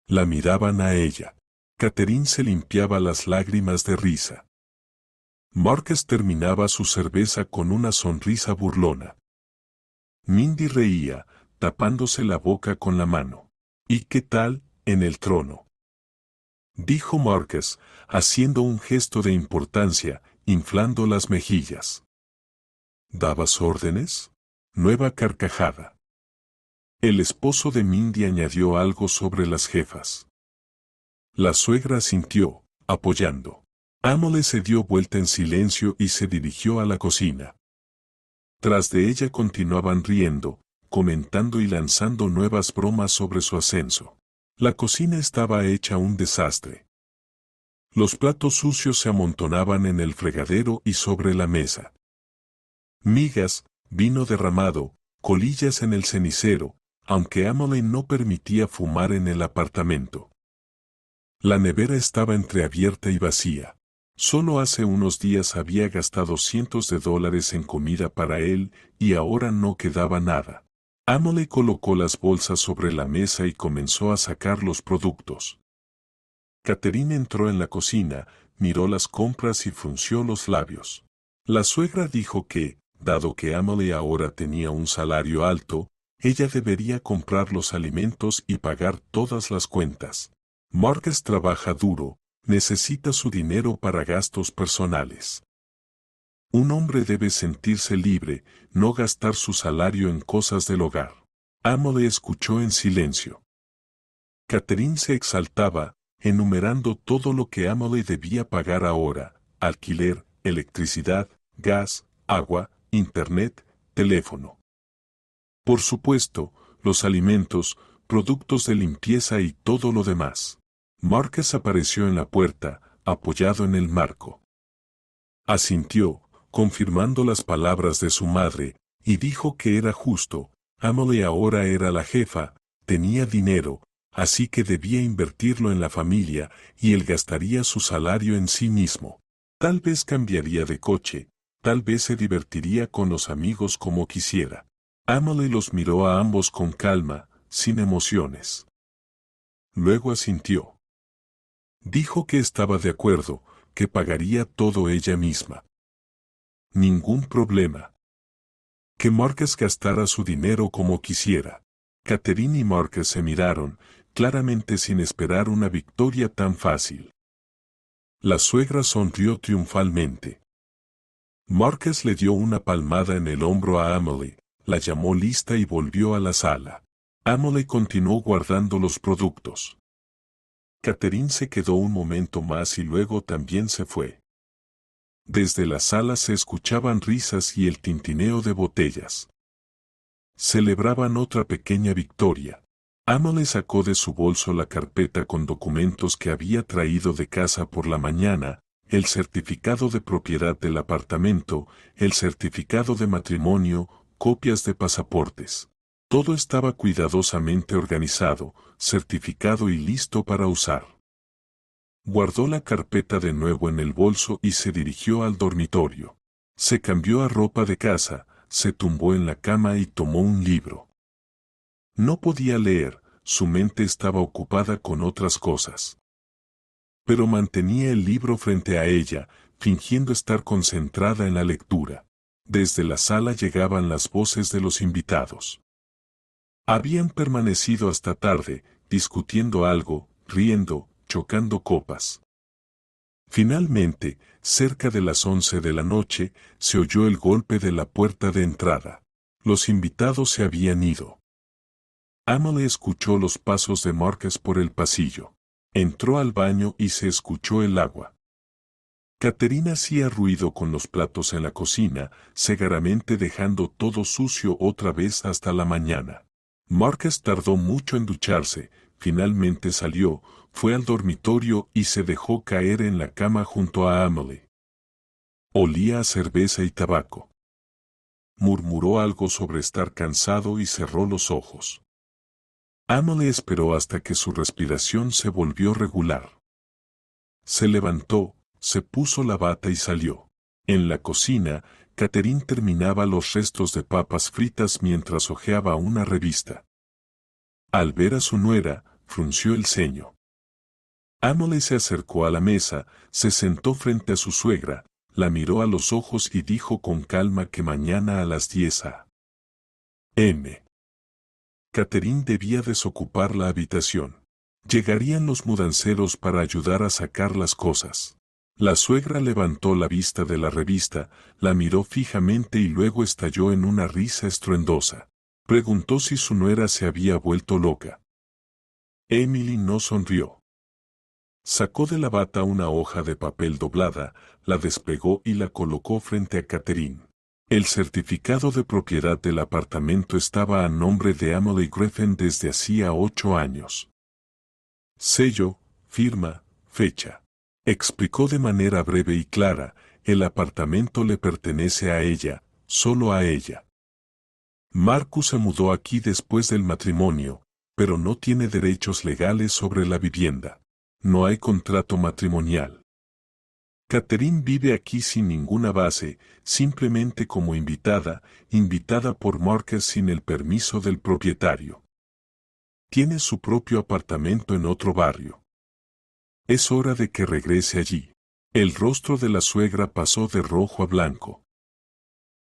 La miraban a ella. Catherine se limpiaba las lágrimas de risa. Marcus terminaba su cerveza con una sonrisa burlona. Mindy reía, tapándose la boca con la mano. «¿Y qué tal, en el trono?», dijo Marcus, haciendo un gesto de importancia, inflando las mejillas. «¿Dabas órdenes?». Nueva carcajada. El esposo de Mindy añadió algo sobre las jefas. La suegra asintió, apoyando. Emily se dio vuelta en silencio y se dirigió a la cocina. Tras de ella continuaban riendo, comentando y lanzando nuevas bromas sobre su ascenso. La cocina estaba hecha un desastre. Los platos sucios se amontonaban en el fregadero y sobre la mesa. Migas, vino derramado, colillas en el cenicero, aunque Emily no permitía fumar en el apartamento. La nevera estaba entreabierta y vacía. Solo hace unos días había gastado cientos de dólares en comida para él y ahora no quedaba nada. Emily colocó las bolsas sobre la mesa y comenzó a sacar los productos. Catherine entró en la cocina, miró las compras y frunció los labios. La suegra dijo que, dado que Emily ahora tenía un salario alto, ella debería comprar los alimentos y pagar todas las cuentas. Marcus trabaja duro, necesita su dinero para gastos personales. Un hombre debe sentirse libre, no gastar su salario en cosas del hogar. Emily escuchó en silencio. Catherine se exaltaba, enumerando todo lo que Emily debía pagar ahora: alquiler, electricidad, gas, agua, internet, teléfono. Por supuesto, los alimentos, productos de limpieza y todo lo demás. Marcus apareció en la puerta, apoyado en el marco. Asintió, confirmando las palabras de su madre, y dijo que era justo. Emily ahora era la jefa, tenía dinero, así que debía invertirlo en la familia, y él gastaría su salario en sí mismo. Tal vez cambiaría de coche, tal vez se divertiría con los amigos como quisiera. Emily los miró a ambos con calma, sin emociones. Luego asintió. Dijo que estaba de acuerdo, que pagaría todo ella misma. Ningún problema. Que Marcus gastara su dinero como quisiera. Catherine y Marcus se miraron, claramente sin esperar una victoria tan fácil. La suegra sonrió triunfalmente. Marcus le dio una palmada en el hombro a Emily, la llamó lista y volvió a la sala. Emily continuó guardando los productos. Catherine se quedó un momento más y luego también se fue. Desde la sala se escuchaban risas y el tintineo de botellas. Celebraban otra pequeña victoria. Emily sacó de su bolso la carpeta con documentos que había traído de casa por la mañana: el certificado de propiedad del apartamento, el certificado de matrimonio, copias de pasaportes. Todo estaba cuidadosamente organizado, certificado y listo para usar. Guardó la carpeta de nuevo en el bolso y se dirigió al dormitorio. Se cambió a ropa de casa, se tumbó en la cama y tomó un libro. No podía leer, su mente estaba ocupada con otras cosas. Pero mantenía el libro frente a ella, fingiendo estar concentrada en la lectura. Desde la sala llegaban las voces de los invitados. Habían permanecido hasta tarde, discutiendo algo, riendo, chocando copas. Finalmente, cerca de las 11 de la noche, se oyó el golpe de la puerta de entrada. Los invitados se habían ido. Emily escuchó los pasos de Marcus por el pasillo. Entró al baño y se escuchó el agua. Caterina hacía ruido con los platos en la cocina, segaramente dejando todo sucio otra vez hasta la mañana. Marcus tardó mucho en ducharse, finalmente salió, fue al dormitorio y se dejó caer en la cama junto a Emily. Olía a cerveza y tabaco. Murmuró algo sobre estar cansado y cerró los ojos. Emily esperó hasta que su respiración se volvió regular. Se levantó, se puso la bata y salió. En la cocina, Catherine terminaba los restos de papas fritas mientras hojeaba una revista. Al ver a su nuera, frunció el ceño. Emily se acercó a la mesa, se sentó frente a su suegra, la miró a los ojos y dijo con calma que mañana a las 10 a.m. Catherine debía desocupar la habitación. Llegarían los mudanceros para ayudar a sacar las cosas. La suegra levantó la vista de la revista, la miró fijamente y luego estalló en una risa estruendosa. Preguntó si su nuera se había vuelto loca. Emily no sonrió. Sacó de la bata una hoja de papel doblada, la despegó y la colocó frente a Catherine. El certificado de propiedad del apartamento estaba a nombre de Emily Griffin desde hacía 8 años. Sello, firma, fecha. Explicó de manera breve y clara, el apartamento le pertenece a ella, solo a ella. Marcus se mudó aquí después del matrimonio, pero no tiene derechos legales sobre la vivienda. No hay contrato matrimonial. Catherine vive aquí sin ninguna base, simplemente como invitada por Marcus sin el permiso del propietario. Tiene su propio apartamento en otro barrio. Es hora de que regrese allí. El rostro de la suegra pasó de rojo a blanco.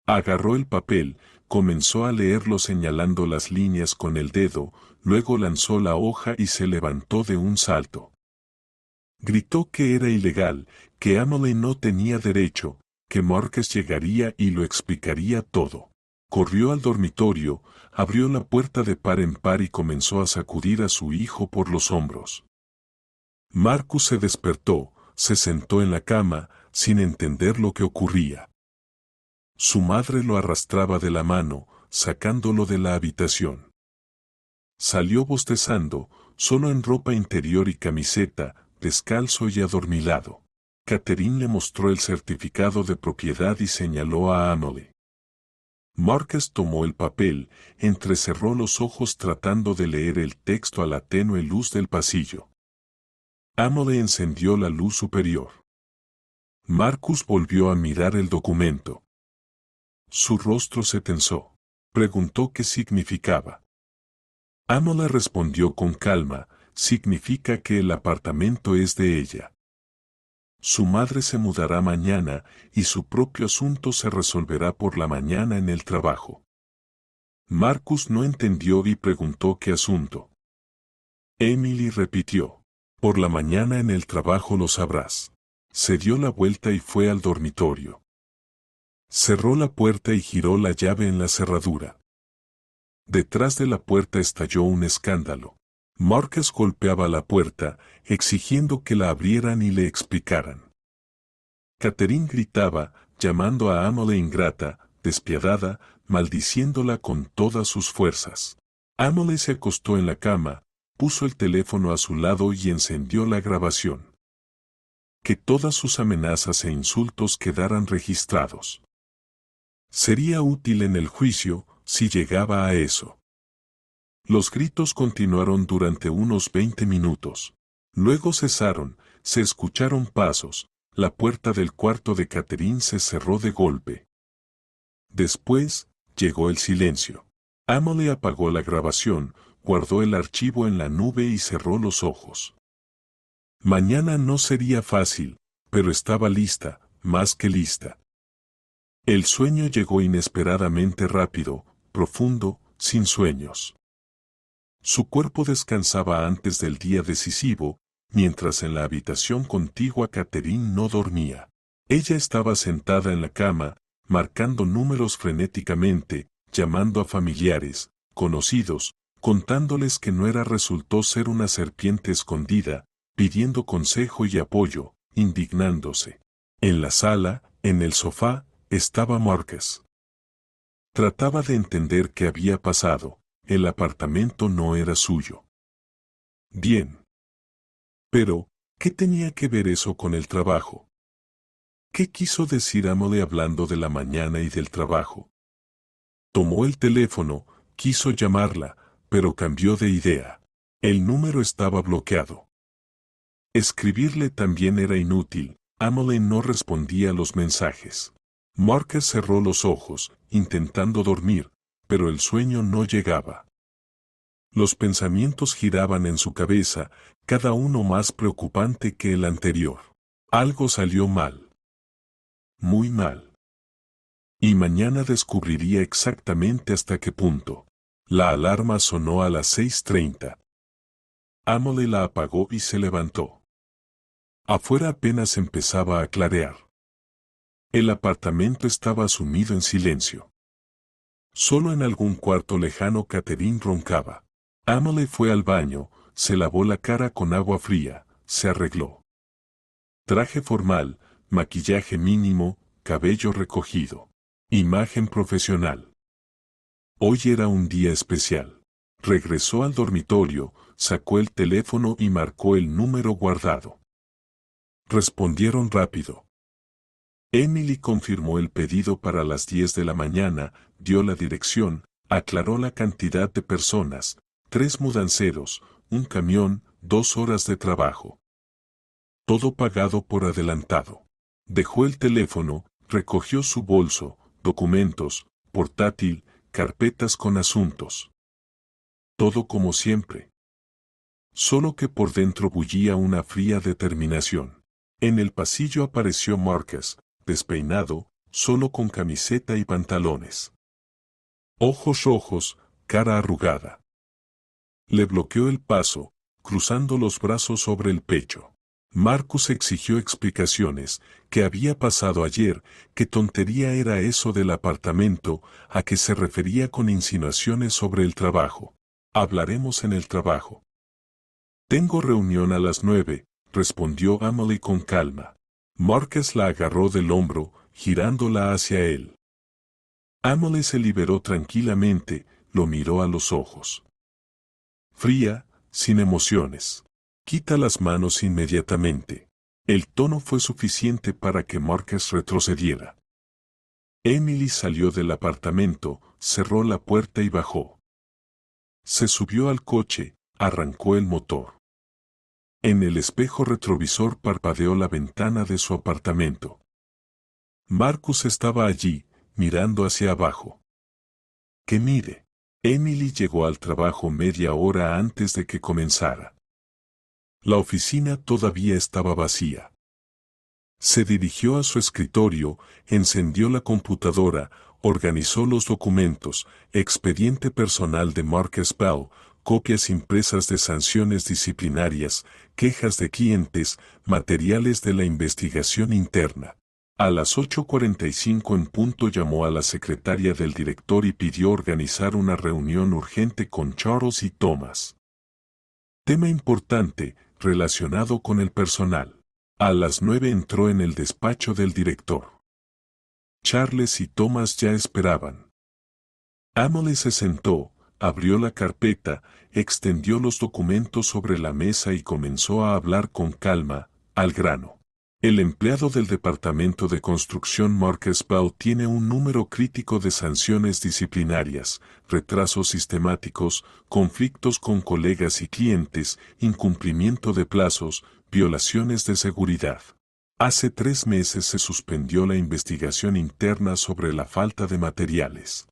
Agarró el papel, comenzó a leerlo señalando las líneas con el dedo, luego lanzó la hoja y se levantó de un salto. Gritó que era ilegal, que Emily no tenía derecho, que Marcus llegaría y lo explicaría todo. Corrió al dormitorio, abrió la puerta de par en par y comenzó a sacudir a su hijo por los hombros. Marcus se despertó, se sentó en la cama, sin entender lo que ocurría. Su madre lo arrastraba de la mano, sacándolo de la habitación. Salió bostezando, solo en ropa interior y camiseta, descalzo y adormilado. Catherine le mostró el certificado de propiedad y señaló a Emily. Marcus tomó el papel, entrecerró los ojos tratando de leer el texto a la tenue luz del pasillo. Emily encendió la luz superior. Marcus volvió a mirar el documento. Su rostro se tensó. Preguntó qué significaba. Emily respondió con calma, significa que el apartamento es de ella. Su madre se mudará mañana y su propio asunto se resolverá por la mañana en el trabajo. Marcus no entendió y preguntó qué asunto. Emily repitió, por la mañana en el trabajo lo sabrás. Se dio la vuelta y fue al dormitorio. Cerró la puerta y giró la llave en la cerradura. Detrás de la puerta estalló un escándalo. Marcus golpeaba la puerta, exigiendo que la abrieran y le explicaran. Catherine gritaba, llamando a Emily ingrata, despiadada, maldiciéndola con todas sus fuerzas. Emily se acostó en la cama, puso el teléfono a su lado y encendió la grabación. Que todas sus amenazas e insultos quedaran registrados. Sería útil en el juicio, si llegaba a eso. Los gritos continuaron durante unos 20 minutos. Luego cesaron, se escucharon pasos, la puerta del cuarto de Catherine se cerró de golpe. Después, llegó el silencio. Emily apagó la grabación, guardó el archivo en la nube y cerró los ojos. Mañana no sería fácil, pero estaba lista, más que lista. El sueño llegó inesperadamente rápido, profundo, sin sueños. Su cuerpo descansaba antes del día decisivo, mientras en la habitación contigua Catherine no dormía. Ella estaba sentada en la cama, marcando números frenéticamente, llamando a familiares, conocidos, contándoles que Nuera resultó ser una serpiente escondida, pidiendo consejo y apoyo, indignándose. En la sala, en el sofá, estaba Marcus. Trataba de entender qué había pasado. El apartamento no era suyo. Bien. Pero, ¿qué tenía que ver eso con el trabajo? ¿Qué quiso decir Emily hablando de la mañana y del trabajo? Tomó el teléfono, quiso llamarla, pero cambió de idea. El número estaba bloqueado. Escribirle también era inútil, Emily no respondía a los mensajes. Marcus cerró los ojos, intentando dormir, pero el sueño no llegaba. Los pensamientos giraban en su cabeza, cada uno más preocupante que el anterior. Algo salió mal. Muy mal. Y mañana descubriría exactamente hasta qué punto. La alarma sonó a las 6:30. Emily la apagó y se levantó. Afuera apenas empezaba a clarear. El apartamento estaba sumido en silencio. Solo en algún cuarto lejano Catherine roncaba. Emily fue al baño, se lavó la cara con agua fría, se arregló. Traje formal, maquillaje mínimo, cabello recogido. Imagen profesional. Hoy era un día especial. Regresó al dormitorio, sacó el teléfono y marcó el número guardado. Respondieron rápido. Emily confirmó el pedido para las 10 de la mañana, dio la dirección, aclaró la cantidad de personas, 3 mudanceros, un camión, 2 horas de trabajo. Todo pagado por adelantado. Dejó el teléfono, recogió su bolso, documentos, portátil, carpetas con asuntos. Todo como siempre. Solo que por dentro bullía una fría determinación. En el pasillo apareció Marcus, despeinado, solo con camiseta y pantalones. Ojos rojos, cara arrugada. Le bloqueó el paso, cruzando los brazos sobre el pecho. Marcus exigió explicaciones, qué había pasado ayer, qué tontería era eso del apartamento, a qué se refería con insinuaciones sobre el trabajo. Hablaremos en el trabajo. Tengo reunión a las 9, respondió Emily con calma. Marcus la agarró del hombro, girándola hacia él. Emily se liberó tranquilamente, lo miró a los ojos. Fría, sin emociones. Quita las manos inmediatamente. El tono fue suficiente para que Marcus retrocediera. Emily salió del apartamento, cerró la puerta y bajó. Se subió al coche, arrancó el motor. En el espejo retrovisor parpadeó la ventana de su apartamento. Marcus estaba allí, mirando hacia abajo. ¿Qué mide? Emily llegó al trabajo media hora antes de que comenzara. La oficina todavía estaba vacía. Se dirigió a su escritorio, encendió la computadora, organizó los documentos, expediente personal de Marcus Bell, copias impresas de sanciones disciplinarias, quejas de clientes, materiales de la investigación interna. A las 8:45 en punto llamó a la secretaria del director y pidió organizar una reunión urgente con Charles y Thomas. Tema importante, relacionado con el personal. A las 9 entró en el despacho del director. Charles y Thomas ya esperaban. Emily se sentó, abrió la carpeta, extendió los documentos sobre la mesa y comenzó a hablar con calma, al grano. El empleado del Departamento de Construcción Marcus Bell tiene un número crítico de sanciones disciplinarias, retrasos sistemáticos, conflictos con colegas y clientes, incumplimiento de plazos, violaciones de seguridad. Hace 3 meses se suspendió la investigación interna sobre la falta de materiales.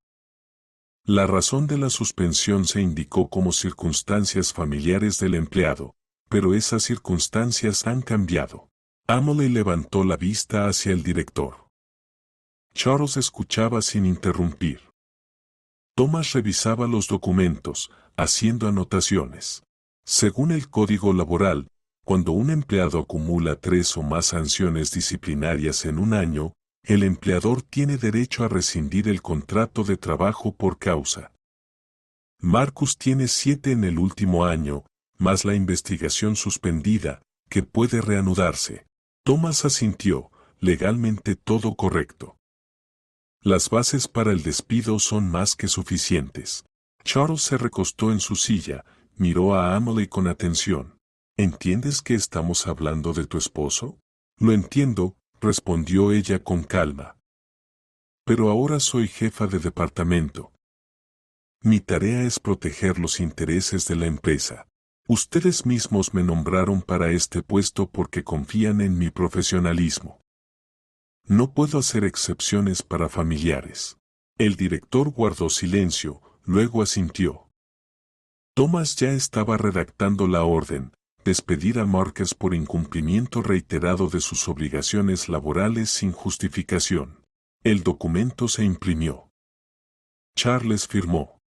La razón de la suspensión se indicó como circunstancias familiares del empleado, pero esas circunstancias han cambiado. Amelie levantó la vista hacia el director. Charles escuchaba sin interrumpir. Thomas revisaba los documentos, haciendo anotaciones. Según el Código Laboral, cuando un empleado acumula 3 o más sanciones disciplinarias en un año, el empleador tiene derecho a rescindir el contrato de trabajo por causa. Marcus tiene 7 en el último año, más la investigación suspendida, que puede reanudarse. Thomas asintió, legalmente todo correcto. Las bases para el despido son más que suficientes. Charles se recostó en su silla, miró a Amelie con atención. ¿Entiendes que estamos hablando de tu esposo? Lo entiendo, respondió ella con calma. Pero ahora soy jefa de departamento. Mi tarea es proteger los intereses de la empresa. Ustedes mismos me nombraron para este puesto porque confían en mi profesionalismo. No puedo hacer excepciones para familiares. El director guardó silencio, luego asintió. Thomas ya estaba redactando la orden, despedir a Marcus por incumplimiento reiterado de sus obligaciones laborales sin justificación. El documento se imprimió. Charles firmó.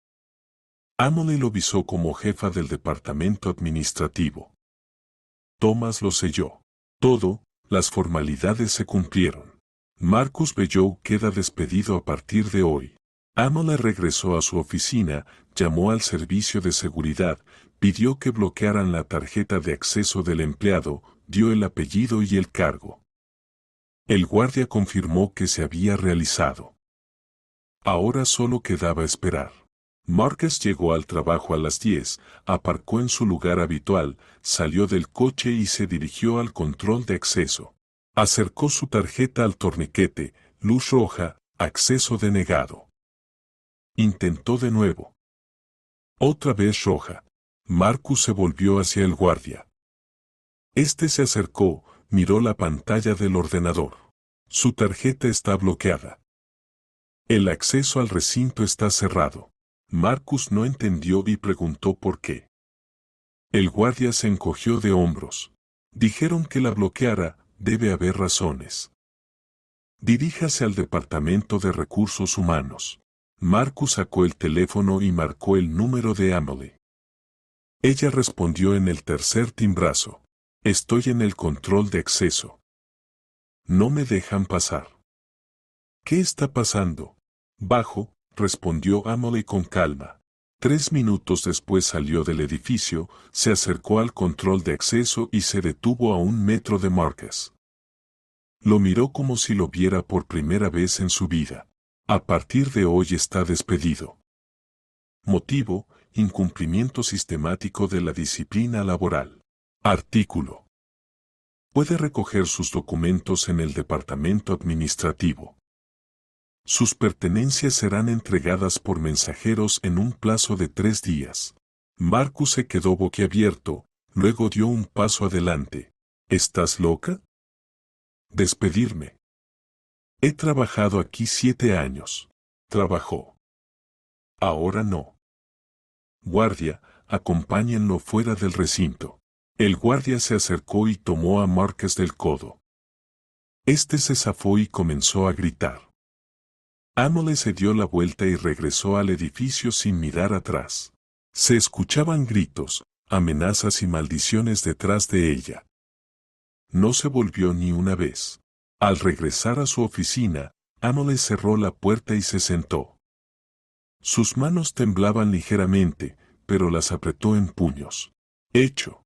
Amelie lo visó como jefa del departamento administrativo. Thomas lo selló. Todo, las formalidades se cumplieron. Marcus Belleau queda despedido a partir de hoy. Amelie regresó a su oficina, llamó al servicio de seguridad, pidió que bloquearan la tarjeta de acceso del empleado, dio el apellido y el cargo. El guardia confirmó que se había realizado. Ahora solo quedaba esperar. Marcus llegó al trabajo a las 10, aparcó en su lugar habitual, salió del coche y se dirigió al control de acceso. Acercó su tarjeta al torniquete, luz roja, acceso denegado. Intentó de nuevo. Otra vez roja. Marcus se volvió hacia el guardia. Este se acercó, miró la pantalla del ordenador. Su tarjeta está bloqueada. El acceso al recinto está cerrado. Marcus no entendió y preguntó por qué. El guardia se encogió de hombros. Dijeron que la bloqueara, debe haber razones. Diríjase al Departamento de Recursos Humanos. Marcus sacó el teléfono y marcó el número de Amelie. Ella respondió en el tercer timbrazo. Estoy en el control de acceso. No me dejan pasar. ¿Qué está pasando? Bajo, respondió Amelie con calma. 3 minutos después salió del edificio, se acercó al control de acceso y se detuvo a 1 metro de Marcus. Lo miró como si lo viera por primera vez en su vida. A partir de hoy está despedido. Motivo: incumplimiento sistemático de la disciplina laboral. Artículo. Puede recoger sus documentos en el departamento administrativo. Sus pertenencias serán entregadas por mensajeros en un plazo de 3 días. Marcus se quedó boquiabierto, luego dio un paso adelante. ¿Estás loca? ¿Despedirme? He trabajado aquí 7 años. Trabajó. Ahora no. Guardia, acompáñenlo fuera del recinto. El guardia se acercó y tomó a Marcus del codo. Este se zafó y comenzó a gritar. Amelie se dio la vuelta y regresó al edificio sin mirar atrás. Se escuchaban gritos, amenazas y maldiciones detrás de ella. No se volvió ni una vez. Al regresar a su oficina, Amelie cerró la puerta y se sentó. Sus manos temblaban ligeramente, pero las apretó en puños. Hecho.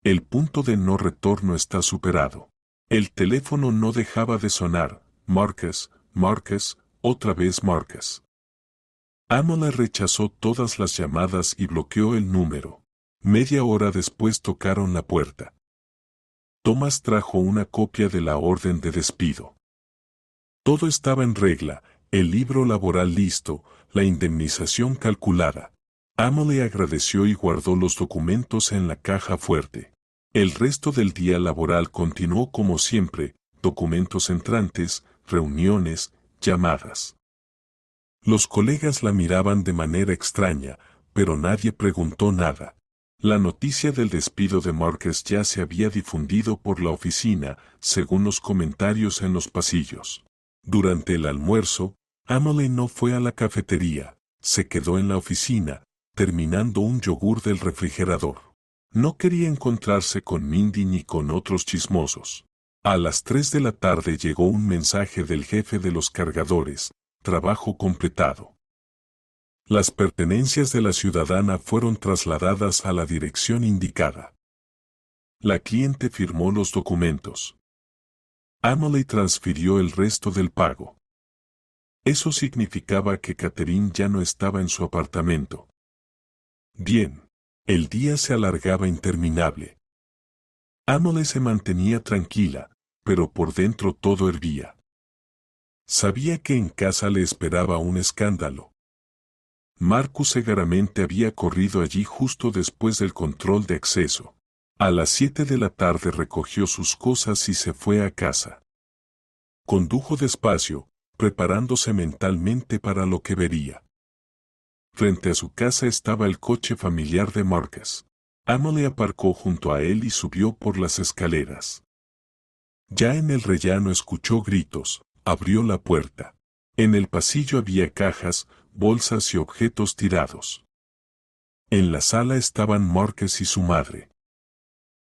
El punto de no retorno está superado. El teléfono no dejaba de sonar. Marcus, Marcus, otra vez Marcus. Amelie rechazó todas las llamadas y bloqueó el número. Media hora después tocaron la puerta. Thomas trajo una copia de la orden de despido. Todo estaba en regla, el libro laboral listo, la indemnización calculada. Emily agradeció y guardó los documentos en la caja fuerte. El resto del día laboral continuó como siempre, documentos entrantes, reuniones, llamadas. Los colegas la miraban de manera extraña, pero nadie preguntó nada. La noticia del despido de Marcus ya se había difundido por la oficina, según los comentarios en los pasillos. Durante el almuerzo, Emily no fue a la cafetería, se quedó en la oficina, terminando un yogur del refrigerador. No quería encontrarse con Mindy ni con otros chismosos. A las 3 de la tarde llegó un mensaje del jefe de los cargadores: trabajo completado. Las pertenencias de la ciudadana fueron trasladadas a la dirección indicada. La cliente firmó los documentos. Emily transfirió el resto del pago. Eso significaba que Catherine ya no estaba en su apartamento. Bien, el día se alargaba interminable. Emily se mantenía tranquila, pero por dentro todo hervía. Sabía que en casa le esperaba un escándalo. Marcus seguramente había corrido allí justo después del control de acceso. A las 7 de la tarde recogió sus cosas y se fue a casa. Condujo despacio, preparándose mentalmente para lo que vería. Frente a su casa estaba el coche familiar de Marcus. Emily aparcó junto a él y subió por las escaleras. Ya en el rellano escuchó gritos, abrió la puerta. En el pasillo había cajas, bolsas y objetos tirados. En la sala estaban Marcus y su madre.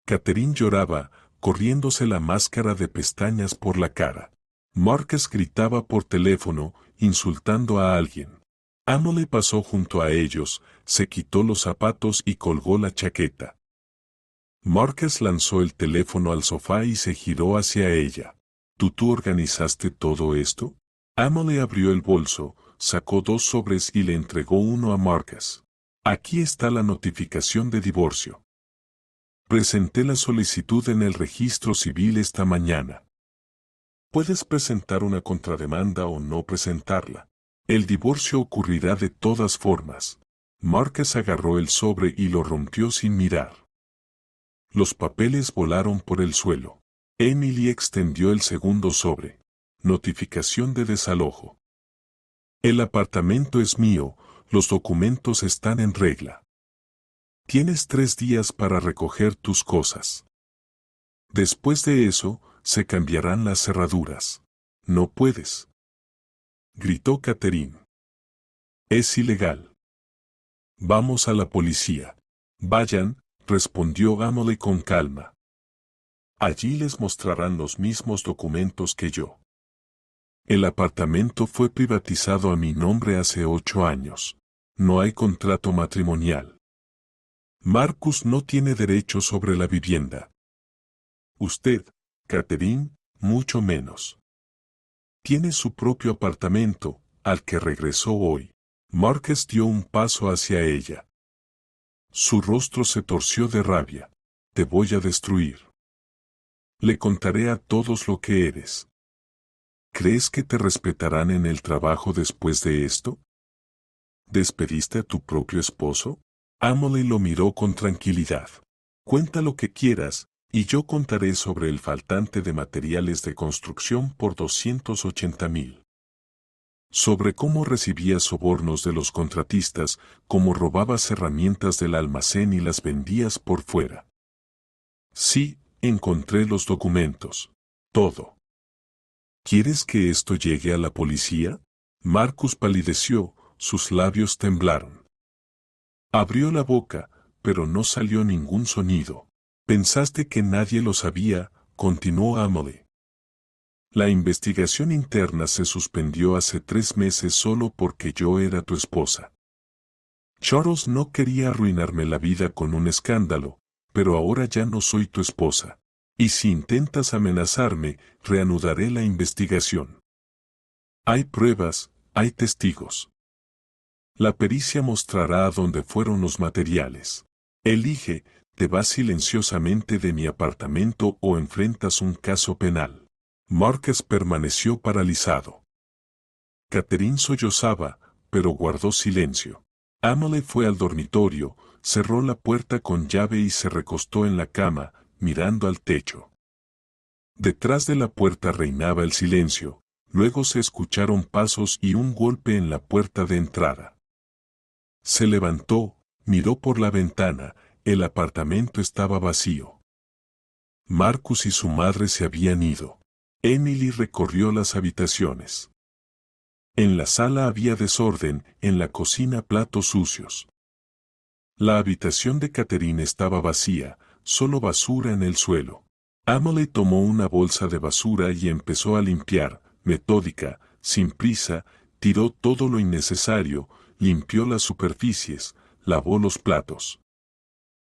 Catherine lloraba, corriéndose la máscara de pestañas por la cara. Marcus gritaba por teléfono, insultando a alguien. Emily pasó junto a ellos, se quitó los zapatos y colgó la chaqueta. Marcus lanzó el teléfono al sofá y se giró hacia ella. ¿Tú organizaste todo esto? Emily abrió el bolso, sacó 2 sobres y le entregó uno a Marcus. Aquí está la notificación de divorcio. Presenté la solicitud en el registro civil esta mañana. Puedes presentar una contrademanda o no presentarla. El divorcio ocurrirá de todas formas. Marcus agarró el sobre y lo rompió sin mirar. Los papeles volaron por el suelo. Emily extendió el segundo sobre. Notificación de desalojo. El apartamento es mío, los documentos están en regla. Tienes 3 días para recoger tus cosas. Después de eso, se cambiarán las cerraduras. No puedes, gritó Catherine. Es ilegal. Vamos a la policía. Vayan, respondió Emily con calma. Allí les mostrarán los mismos documentos que yo. El apartamento fue privatizado a mi nombre hace 8 años. No hay contrato matrimonial. Marcus no tiene derecho sobre la vivienda. Usted, Catherine, mucho menos. Tiene su propio apartamento, al que regresó hoy. Marcus dio un paso hacia ella. Su rostro se torció de rabia. Te voy a destruir. Le contaré a todos lo que eres. ¿Crees que te respetarán en el trabajo después de esto? ¿Despediste a tu propio esposo? Emily lo miró con tranquilidad. Cuenta lo que quieras, y yo contaré sobre el faltante de materiales de construcción por 280,000. Sobre cómo recibías sobornos de los contratistas, cómo robabas herramientas del almacén y las vendías por fuera. Sí, encontré los documentos. Todo. ¿Quieres que esto llegue a la policía? Marcus palideció, sus labios temblaron. Abrió la boca, pero no salió ningún sonido. Pensaste que nadie lo sabía, continuó Emily. La investigación interna se suspendió hace 3 meses solo porque yo era tu esposa. Charles no quería arruinarme la vida con un escándalo, pero ahora ya no soy tu esposa. Y si intentas amenazarme, reanudaré la investigación. Hay pruebas, hay testigos. La pericia mostrará a dónde fueron los materiales. Elige, te vas silenciosamente de mi apartamento o enfrentas un caso penal. Marcus permaneció paralizado. Catherine sollozaba, pero guardó silencio. Emily fue al dormitorio, cerró la puerta con llave y se recostó en la cama, mirando al techo. Detrás de la puerta reinaba el silencio, luego se escucharon pasos y un golpe en la puerta de entrada. Se levantó, miró por la ventana, el apartamento estaba vacío. Marcus y su madre se habían ido. Emily recorrió las habitaciones. En la sala había desorden, en la cocina platos sucios. La habitación de Catherine estaba vacía, solo basura en el suelo. Emily tomó una bolsa de basura y empezó a limpiar, metódica, sin prisa, tiró todo lo innecesario, limpió las superficies, lavó los platos.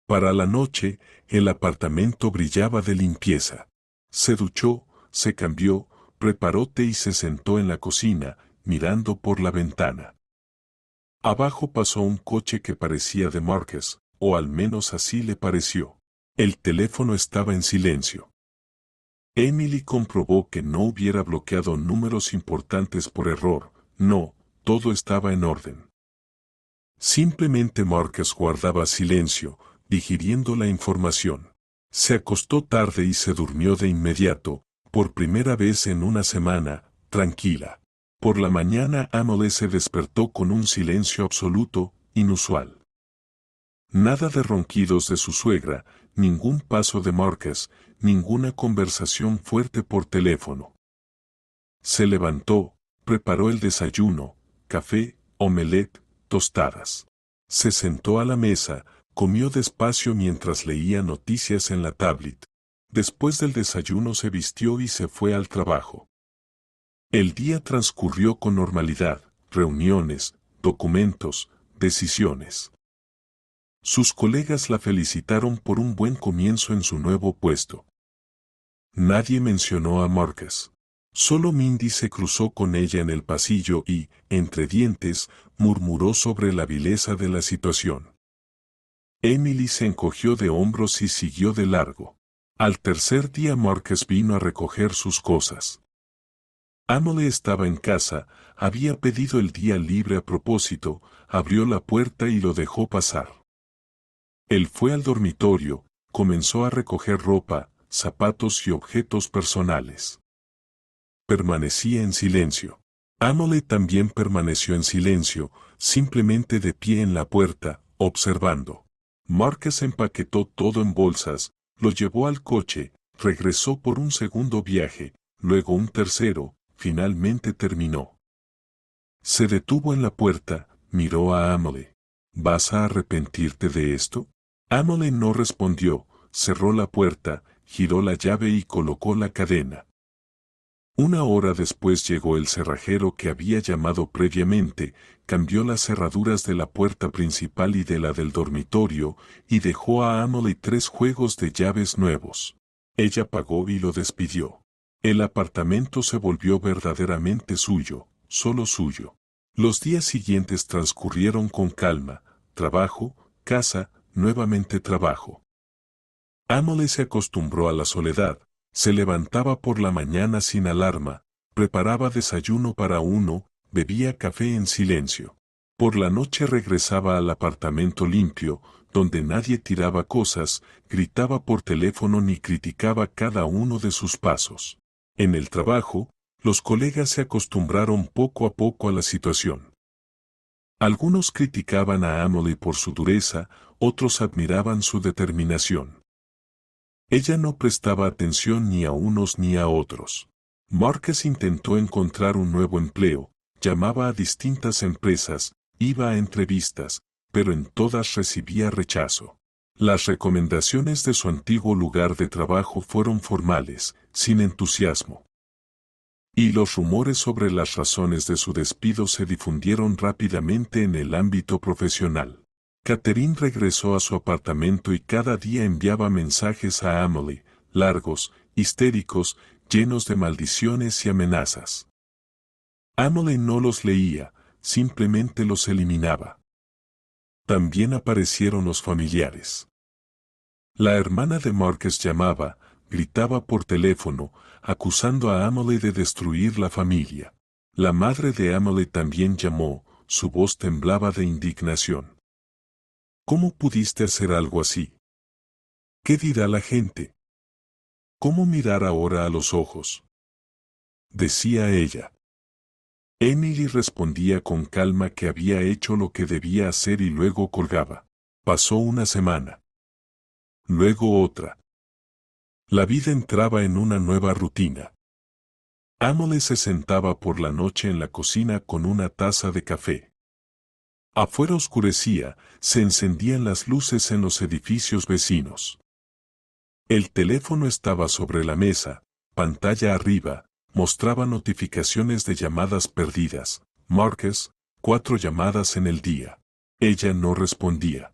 Para la noche, el apartamento brillaba de limpieza. Se duchó, se cambió, preparó té y se sentó en la cocina, mirando por la ventana. Abajo pasó un coche que parecía de Marcus, o al menos así le pareció. El teléfono estaba en silencio. Emily comprobó que no hubiera bloqueado números importantes por error, no, todo estaba en orden. Simplemente Marcus guardaba silencio, digiriendo la información. Se acostó tarde y se durmió de inmediato, por primera vez en una semana, tranquila. Por la mañana Emily se despertó con un silencio absoluto, inusual. Nada de ronquidos de su suegra, ningún paso de Marcus, ninguna conversación fuerte por teléfono. Se levantó, preparó el desayuno, café, omelette, tostadas. Se sentó a la mesa, comió despacio mientras leía noticias en la tablet. Después del desayuno se vistió y se fue al trabajo. El día transcurrió con normalidad, reuniones, documentos, decisiones. Sus colegas la felicitaron por un buen comienzo en su nuevo puesto. Nadie mencionó a Marcus. Solo Mindy se cruzó con ella en el pasillo y, entre dientes, murmuró sobre la vileza de la situación. Emily se encogió de hombros y siguió de largo. Al tercer día Marcus vino a recoger sus cosas. Emily estaba en casa, había pedido el día libre a propósito, abrió la puerta y lo dejó pasar. Él fue al dormitorio, comenzó a recoger ropa, zapatos y objetos personales. Permanecía en silencio. Emily también permaneció en silencio, simplemente de pie en la puerta, observando. Marcus empaquetó todo en bolsas, lo llevó al coche, regresó por un segundo viaje, luego un tercero, finalmente terminó. Se detuvo en la puerta, miró a Emily. ¿Vas a arrepentirte de esto? Emily no respondió, cerró la puerta, giró la llave y colocó la cadena. Una hora después llegó el cerrajero que había llamado previamente, cambió las cerraduras de la puerta principal y de la del dormitorio, y dejó a Emily 3 juegos de llaves nuevos. Ella pagó y lo despidió. El apartamento se volvió verdaderamente suyo, solo suyo. Los días siguientes transcurrieron con calma, trabajo, casa, nuevamente trabajo. Emily se acostumbró a la soledad. Se levantaba por la mañana sin alarma, preparaba desayuno para uno, bebía café en silencio. Por la noche regresaba al apartamento limpio, donde nadie tiraba cosas, gritaba por teléfono ni criticaba cada uno de sus pasos. En el trabajo, los colegas se acostumbraron poco a poco a la situación. Algunos criticaban a Emily por su dureza, otros admiraban su determinación. Ella no prestaba atención ni a unos ni a otros. Marcus intentó encontrar un nuevo empleo, llamaba a distintas empresas, iba a entrevistas, pero en todas recibía rechazo. Las recomendaciones de su antiguo lugar de trabajo fueron formales, sin entusiasmo. Y los rumores sobre las razones de su despido se difundieron rápidamente en el ámbito profesional. Catherine regresó a su apartamento y cada día enviaba mensajes a Emily, largos, histéricos, llenos de maldiciones y amenazas. Emily no los leía, simplemente los eliminaba. También aparecieron los familiares. La hermana de Marcus llamaba, gritaba por teléfono, acusando a Emily de destruir la familia. La madre de Emily también llamó, su voz temblaba de indignación. ¿Cómo pudiste hacer algo así? ¿Qué dirá la gente? ¿Cómo mirar ahora a los ojos? Decía ella. Emily respondía con calma que había hecho lo que debía hacer y luego colgaba. Pasó una semana. Luego otra. La vida entraba en una nueva rutina. Emily se sentaba por la noche en la cocina con una taza de café. Afuera oscurecía, se encendían las luces en los edificios vecinos. El teléfono estaba sobre la mesa, pantalla arriba, mostraba notificaciones de llamadas perdidas. Marcus, 4 llamadas en el día. Ella no respondía.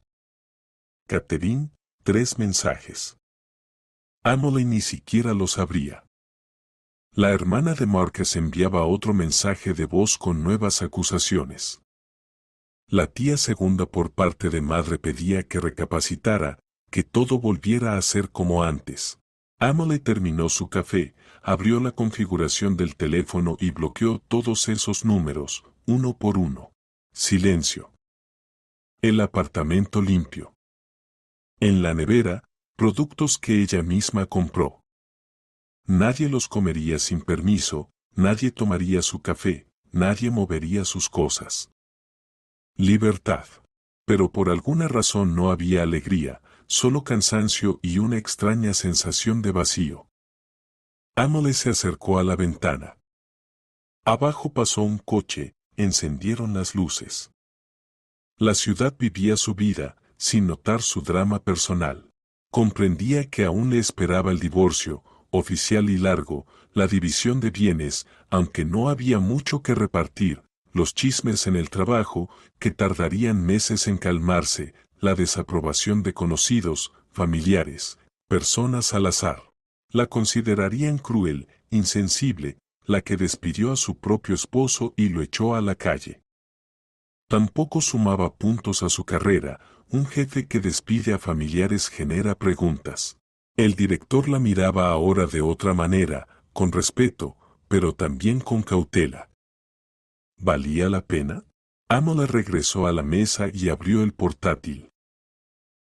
Catherine, 3 mensajes. Emily ni siquiera los abría. La hermana de Marcus enviaba otro mensaje de voz con nuevas acusaciones. La tía segunda por parte de madre pedía que recapacitara, que todo volviera a ser como antes. Emily terminó su café, abrió la configuración del teléfono y bloqueó todos esos números, uno por uno. Silencio. El apartamento limpio. En la nevera, productos que ella misma compró. Nadie los comería sin permiso, nadie tomaría su café, nadie movería sus cosas. Libertad. Pero por alguna razón no había alegría, solo cansancio y una extraña sensación de vacío. Emily se acercó a la ventana. Abajo pasó un coche, encendieron las luces. La ciudad vivía su vida, sin notar su drama personal. Comprendía que aún le esperaba el divorcio, oficial y largo, la división de bienes, aunque no había mucho que repartir, los chismes en el trabajo, que tardarían meses en calmarse, la desaprobación de conocidos, familiares, personas al azar. La considerarían cruel, insensible, la que despidió a su propio esposo y lo echó a la calle. Tampoco sumaba puntos a su carrera, un jefe que despide a familiares genera preguntas. El director la miraba ahora de otra manera, con respeto, pero también con cautela. ¿Valía la pena? Emily regresó a la mesa y abrió el portátil.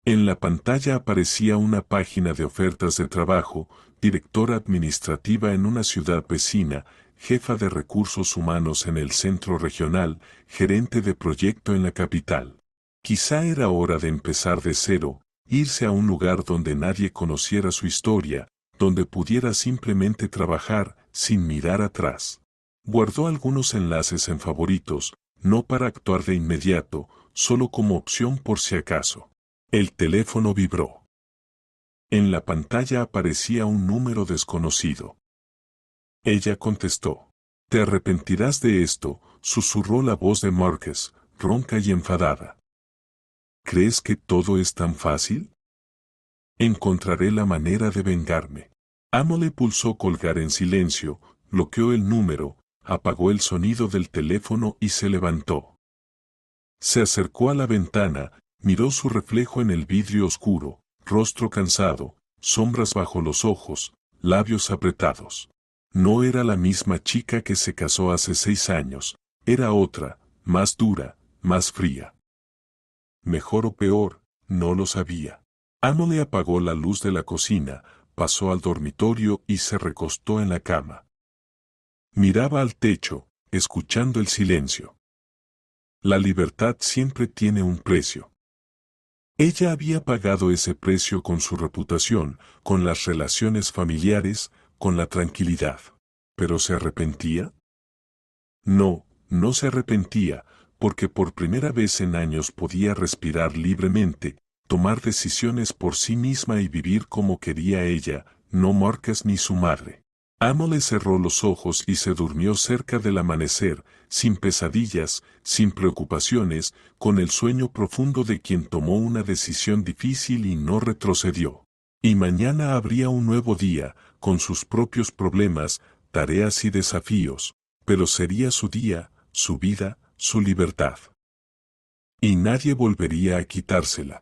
En la pantalla aparecía una página de ofertas de trabajo, directora administrativa en una ciudad vecina, jefa de recursos humanos en el centro regional, gerente de proyecto en la capital. Quizá era hora de empezar de cero, irse a un lugar donde nadie conociera su historia, donde pudiera simplemente trabajar, sin mirar atrás. Guardó algunos enlaces en favoritos, no para actuar de inmediato, solo como opción por si acaso. El teléfono vibró. En la pantalla aparecía un número desconocido. Ella contestó. «Te arrepentirás de esto», susurró la voz de Marcus, ronca y enfadada. «¿Crees que todo es tan fácil? Encontraré la manera de vengarme». Emily pulsó colgar en silencio, bloqueó el número, apagó el sonido del teléfono y se levantó. Se acercó a la ventana, miró su reflejo en el vidrio oscuro, rostro cansado, sombras bajo los ojos, labios apretados. No era la misma chica que se casó hace 6 años, era otra, más dura, más fría. Mejor o peor, no lo sabía. Emily apagó la luz de la cocina, pasó al dormitorio y se recostó en la cama. Miraba al techo, escuchando el silencio. La libertad siempre tiene un precio. Ella había pagado ese precio con su reputación, con las relaciones familiares, con la tranquilidad. ¿Pero se arrepentía? No, no se arrepentía, porque por primera vez en años podía respirar libremente, tomar decisiones por sí misma y vivir como quería ella, no Marcus ni su madre. Emily cerró los ojos y se durmió cerca del amanecer, sin pesadillas, sin preocupaciones, con el sueño profundo de quien tomó una decisión difícil y no retrocedió. Y mañana habría un nuevo día, con sus propios problemas, tareas y desafíos, pero sería su día, su vida, su libertad. Y nadie volvería a quitársela.